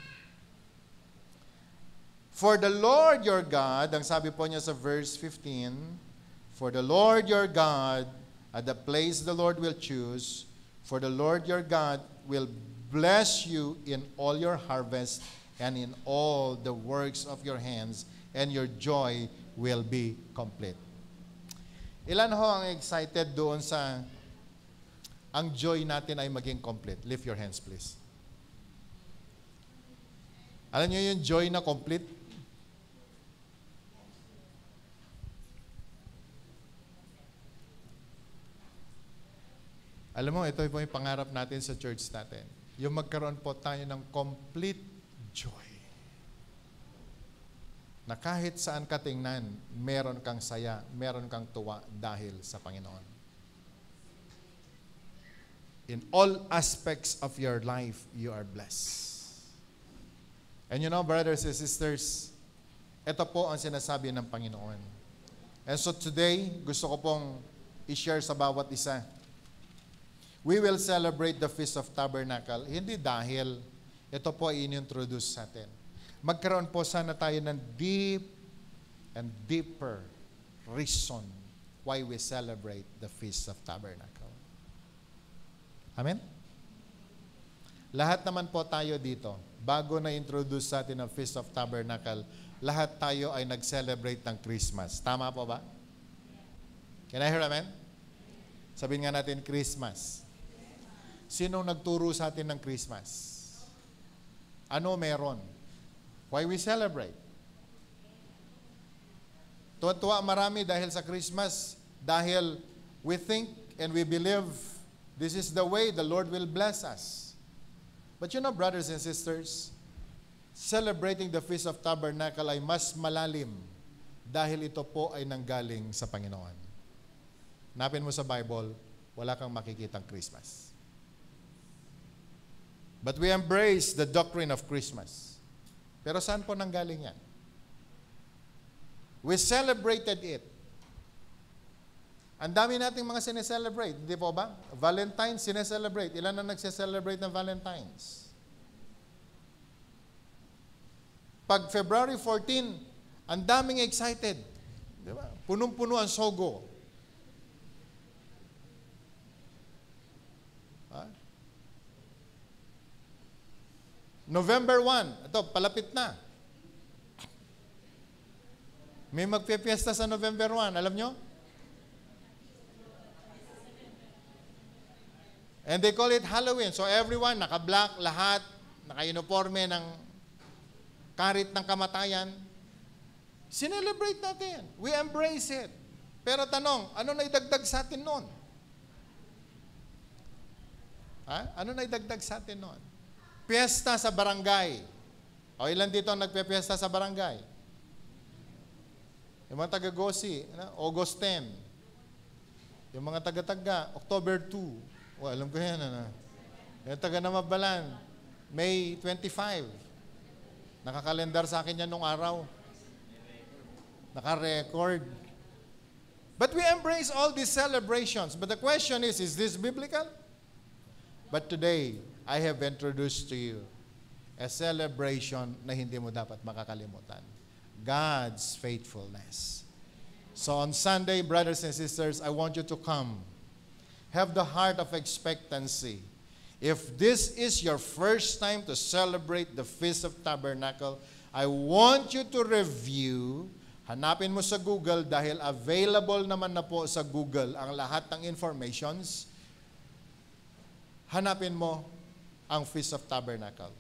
For the Lord your God, ang sabi po niya sa verse 15, for the Lord your God, at the place the Lord will choose, for the Lord your God will bless you in all your harvest and in all the works of your hands, and your joy will be complete. Ilan ho ang excited doon sa ang joy natin ay maging complete? Lift your hands, please. Alam niyo yung joy na complete? Alam mo, ito po yung pangarap natin sa church natin. Yung magkaroon po tayo ng complete joy. Na kahit saan ka tingnan, meron kang saya, meron kang tuwa dahil sa Panginoon. In all aspects of your life, you are blessed. And you know, brothers and sisters, ito po ang sinasabi ng Panginoon. And so today, gusto ko pong i-share sa bawat isa. We will celebrate the Feast of Tabernacle, hindi dahil ito po ay in-introduce sa atin. Magkaroon po sana tayo ng deep and deeper reason why we celebrate the Feast of Tabernacle. Amen? Lahat naman po tayo dito, bago na-introduce sa atin ang Feast of Tabernacle, lahat tayo ay nag-celebrate ng Christmas. Tama po ba? Can I hear amen? Sabihin nga natin, Christmas. Sinong nagturo sa atin ng Christmas? Ano meron? Why we celebrate? Tuwa-tuwa marami dahil sa Christmas, dahil we think and we believe this is the way the Lord will bless us. But you know, brothers and sisters, celebrating the Feast of Tabernacle ay mas malalim dahil ito po ay nanggaling sa Panginoon. Napin mo sa Bible, wala kang makikitang Christmas. But we embrace the doctrine of Christmas. Pero saan po nanggaling yan? We celebrated it. Ang dami nating mga sineselebrate, hindi po ba? Valentine's, sineselebrate. Ilan na nagsiselebrate ng Valentine's? Pag February 14, ang daming excited. Di ba? Punong-puno ang Sogo. November 1, ito, palapit na. May magpipiesta sa November 1, alam nyo? And they call it Halloween. So everyone, naka-black, lahat, naka-uniforme ng karit ng kamatayan. Sinelebrate natin. We embrace it. Pero tanong, ano na idagdag sa atin noon? Ano na idagdag sa atin noon? Piyesta sa barangay. O ilan dito ang nagpepiesta sa barangay? Yung mga taga-Gosi, August 10. Yung mga taga-taga, October 2. O, alam ko yan. Yung taga-Namabalan, May 25. Nakakalendar sa akin yan nung araw. Naka-record. But we embrace all these celebrations. But the question is this biblical? But today, I have introduced to you a celebration na hindi mo dapat makakalimutan. God's faithfulness. So on Sunday, brothers and sisters, I want you to come. Have the heart of expectancy. If this is your first time to celebrate the Feast of Tabernacle, I want you to review. Hanapin mo sa Google dahil available naman na po sa Google ang lahat ng informations. Hanapin mo ang Feast of Tabernacle.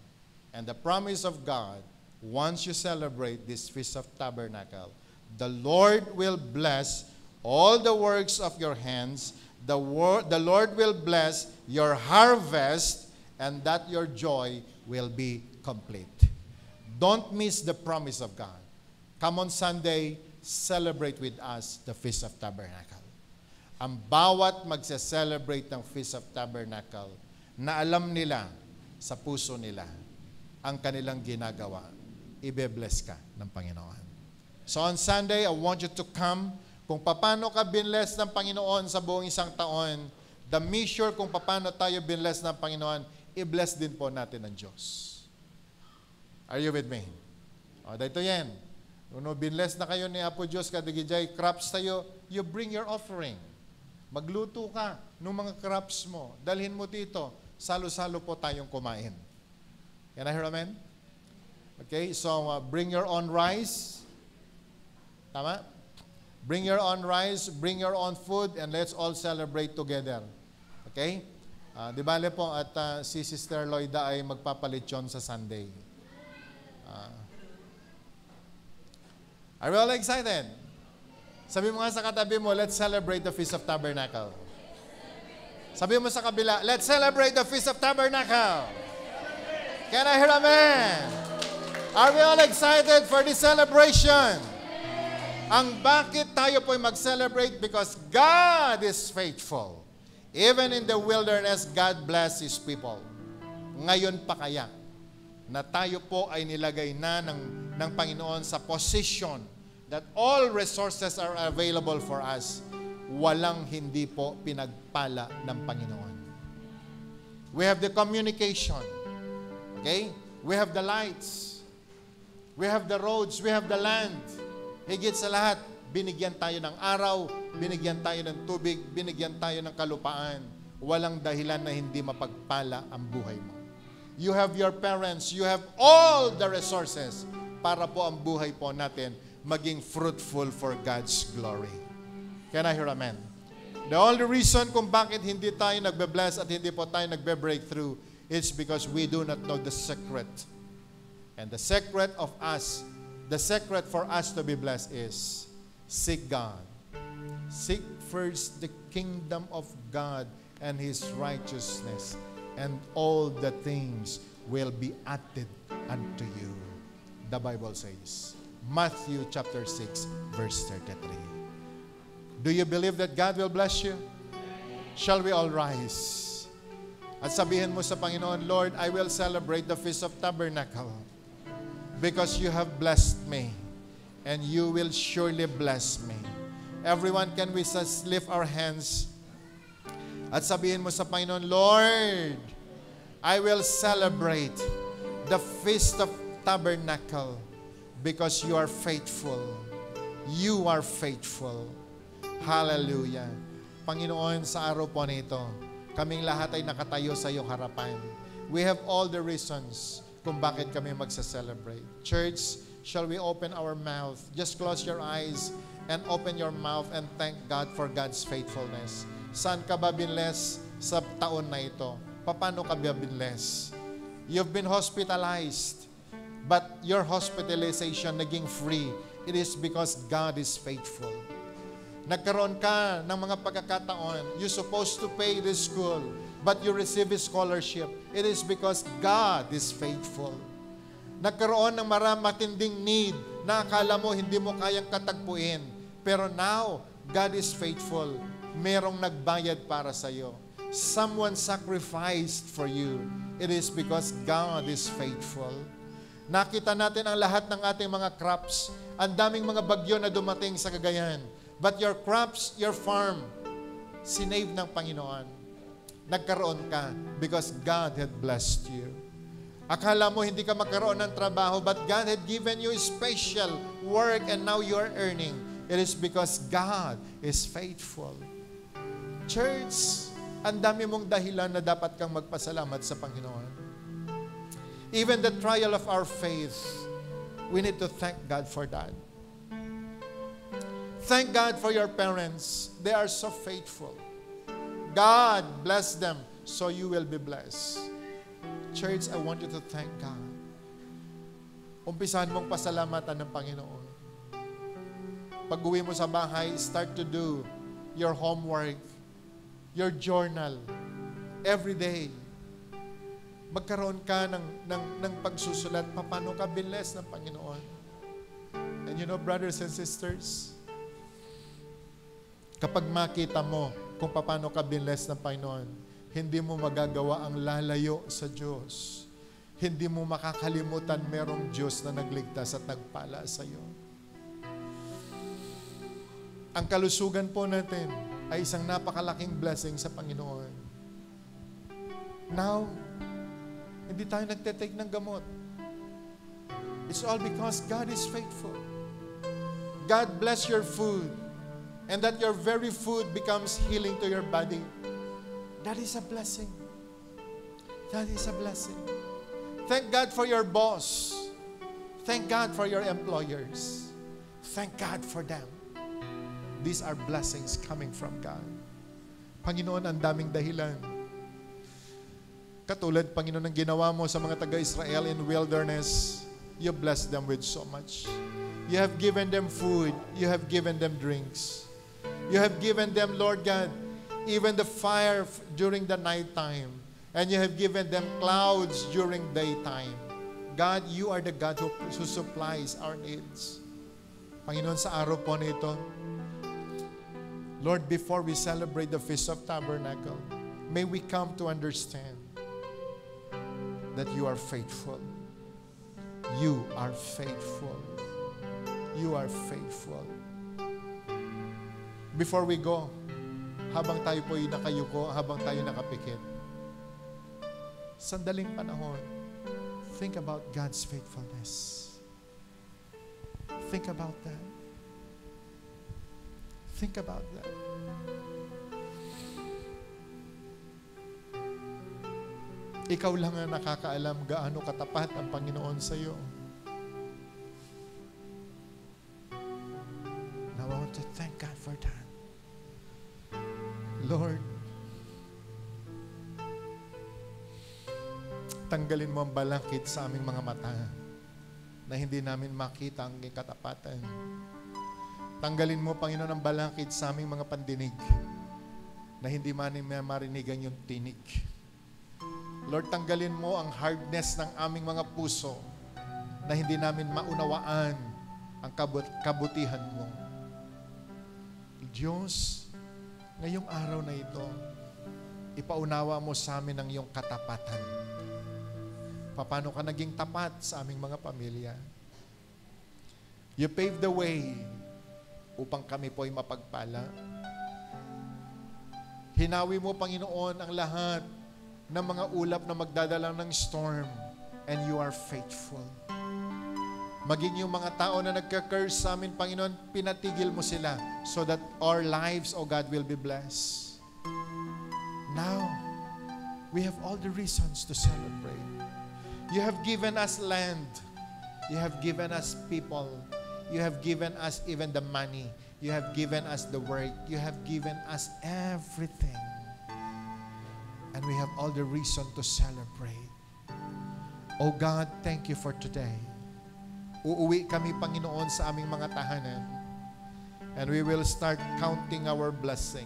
And the promise of God, once you celebrate this Feast of Tabernacle, the Lord will bless all the works of your hands. The Lord will bless your harvest, and that your joy will be complete. Don't miss the promise of God. Come on Sunday, celebrate with us the Feast of Tabernacle. Ang bawat magse-celebrate ng Feast of Tabernacle, na alam nila sa puso nila ang kanilang ginagawa, ibe-bless ka ng Panginoon. So on Sunday, I want you to come. Kung paano ka binless ng Panginoon sa buong isang taon, the measure kung paano tayo binless ng Panginoon, i-bless din po natin ng Diyos. Are you with me? O, dito yan. Kung binless na kayo ni Apo Diyos, kadigijay, crops tayo, you bring your offering. Magluto ka ng mga crops mo. Dalhin mo dito. Salo-salo po tayong kumain. Can I hear amen? Okay, so bring your own rice. Tama? Bring your own rice, bring your own food, and let's all celebrate together. Okay? Di bale po at si Sister Loida ay magpapalitsyon sa Sunday. Are we all excited? Sabi mo nga sa katabi mo, let's celebrate the Feast of Tabernacle. Sabi mo sa kabila, let's celebrate the Feast of Tabernacle. Can I hear amen? Are we all excited for this celebration? Ang bakit tayo po'y mag-celebrate? Because God is faithful. Even in the wilderness, God bless His people. Ngayon pa kaya na tayo po ay nilagay na ng Panginoon sa position that all resources are available for us, walang hindi po pinagpala ng Panginoon. We have the communication. Okay? We have the lights. We have the roads. We have the land. Higit sa lahat, binigyan tayo ng araw, binigyan tayo ng tubig, binigyan tayo ng kalupaan. Walang dahilan na hindi mapagpala ang buhay mo. You have your parents, you have all the resources para po ang buhay po natin maging fruitful for God's glory. Can I hear amen? The only reason kung bakit hindi tayo nagbe-bless at hindi po tayo nagbe-breakthrough is because we do not know the secret. And the secret of us, the secret for us to be blessed is seek God. Seek first the kingdom of God and His righteousness, and all the things will be added unto you. The Bible says, Matthew chapter 6, verse 33. Do you believe that God will bless you? Shall we all rise? At sabihin mo sa Panginoon, Lord, I will celebrate the Feast of Tabernacle because you have blessed me and you will surely bless me. Everyone, can we just lift our hands at sabihin mo sa Panginoon, Lord, I will celebrate the Feast of Tabernacle because you are faithful. You are faithful. Hallelujah. Panginoon, sa araw po nito, kaming lahat ay nakatayo sa iyong harapan. We have all the reasons kung bakit kami magsa-celebrate. Church, shall we open our mouth? Just close your eyes and open your mouth and thank God for God's faithfulness. Saan ka ba binless sa taon na ito? Paano ka ba binless? You've been hospitalized, but your hospitalization naging free. It is because God is faithful. Nagkaroon ka ng mga pagkakataon, you're supposed to pay the school, but you receive a scholarship. It is because God is faithful. Nagkaroon ng matinding need na akala mo hindi mo kayang katagpuin. Pero now, God is faithful. Merong nagbayad para sa iyo. Someone sacrificed for you. It is because God is faithful. Nakita natin ang lahat ng ating mga crops. Ang daming mga bagyo na dumating sa Cagayan. But your crops, your farm, sinave ng Panginoon. Nagkaroon ka because God had blessed you. Akala mo hindi ka magkaroon ng trabaho, but God had given you special work and now you are earning. It is because God is faithful. Church, ang dami mong dahilan na dapat kang magpasalamat sa Panginoon. Even the trial of our faith, we need to thank God for that. Thank God for your parents. They are so faithful. God bless them so you will be blessed. Church, I want you to thank God. Umpisahan mong pasalamatan ng Panginoon. Pag-uwi mo sa bahay, start to do your homework, your journal, every day. Magkaroon ka ng pagsusulat, paano ka blessed ng Panginoon. And you know, brothers and sisters, kapag makita mo kung paano ka blessed ng Panginoon, hindi mo magagawa ang lalayo sa Diyos. Hindi mo makakalimutan merong Diyos na nagligtas at nagpala sa iyo. Ang kalusugan po natin ay isang napakalaking blessing sa Panginoon. Now, hindi tayo nagtetake ng gamot. It's all because God is faithful. God bless your food, and that your very food becomes healing to your body. That is a blessing. That is a blessing. Thank God for your boss. Thank God for your employers. Thank God for them. These are blessings coming from God. Panginoon, ang daming dahilan. Katulad, Panginoon, ang ginawa mo sa mga taga-Israel in wilderness, you blessed them with so much. You have given them food. You have given them drinks. You have given them, Lord God, even the fire during the nighttime. And you have given them clouds during daytime. God, you are the God who supplies our needs. Panginoon, sa araw po nito, Lord, before we celebrate the Feast of Tabernacle, may we come to understand that you are faithful. You are faithful. You are faithful. Before we go, habang tayo po'y nakayuko, habang tayo nakapikit, sandaling panahon, think about God's faithfulness. Think about that. Think about that. Ikaw lang ang nakakaalam gaano katapat ang Panginoon sa iyo. Now I want to thank God for that. Lord, tanggalin mo ang balakid sa aming mga mata na hindi namin makita ang katapatan. Tanggalin mo, Panginoon, ang balakid sa aming mga pandinig na hindi marinigan yung tinig. Lord, tanggalin mo ang hardness ng aming mga puso na hindi namin maunawaan ang kabutihan mo. Diyos, ngayong araw na ito, ipaunawa mo sa amin ang iyong katapatan. Paano ka naging tapat sa aming mga pamilya? You paved the way upang kami po ay mapagpala. Hinawi mo, Panginoon, ang lahat ng mga ulap na magdadala ng storm, and you are faithful. Maging yung mga tao na nagka-curse sa amin, Panginoon, pinatigil mo sila so that our lives, O God, will be blessed. Now, we have all the reasons to celebrate. You have given us land. You have given us people. You have given us even the money. You have given us the work. You have given us everything. And we have all the reason to celebrate. Oh God, thank you for today. Uuwi kami, Panginoon, sa aming mga tahanan. And we will start counting our blessing.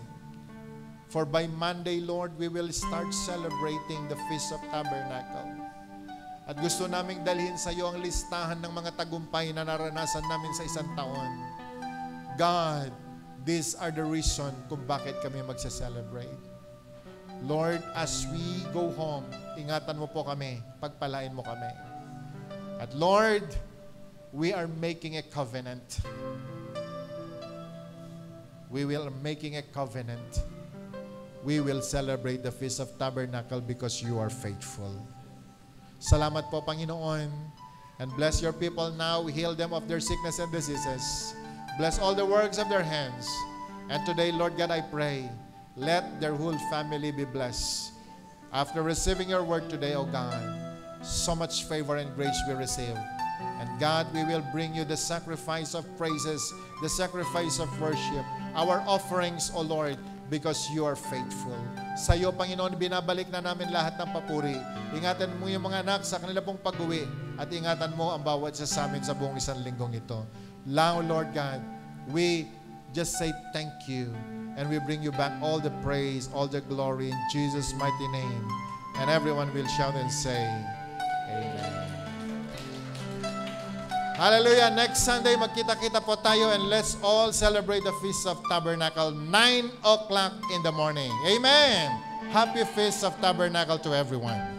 For by Monday, Lord, we will start celebrating the Feast of Tabernacle. At gusto naming dalhin sa iyo ang listahan ng mga tagumpay na naranasan namin sa isang taon. God, these are the reason kung bakit kami magsa-celebrate. Lord, as we go home, ingatan mo po kami, pagpalain mo kami. At Lord, we are making a covenant. We will making a covenant. We will celebrate the Feast of Tabernacle because you are faithful. Salamat po, Panginoon. And bless your people now. Heal them of their sickness and diseases. Bless all the works of their hands. And today, Lord God, I pray, let their whole family be blessed. After receiving your word today, O God, so much favor and grace we receive. And God, we will bring you the sacrifice of praises, the sacrifice of worship, our offerings, O Lord, because you are faithful. Sa iyo, Panginoon, binabalik na namin lahat ng papuri. Ingatan mo yung mga anak sa kanila pong pag-uwi at ingatan mo ang bawat isa sa amin sa buong isang linggong ito. Now, Lord God, we just say thank you and we bring you back all the praise, all the glory in Jesus' mighty name. And everyone will shout and say, Amen. Hallelujah. Next Sunday, magkita-kita po tayo and let's all celebrate the Feast of Tabernacle, 9 o'clock in the morning. Amen. Happy Feast of Tabernacle to everyone.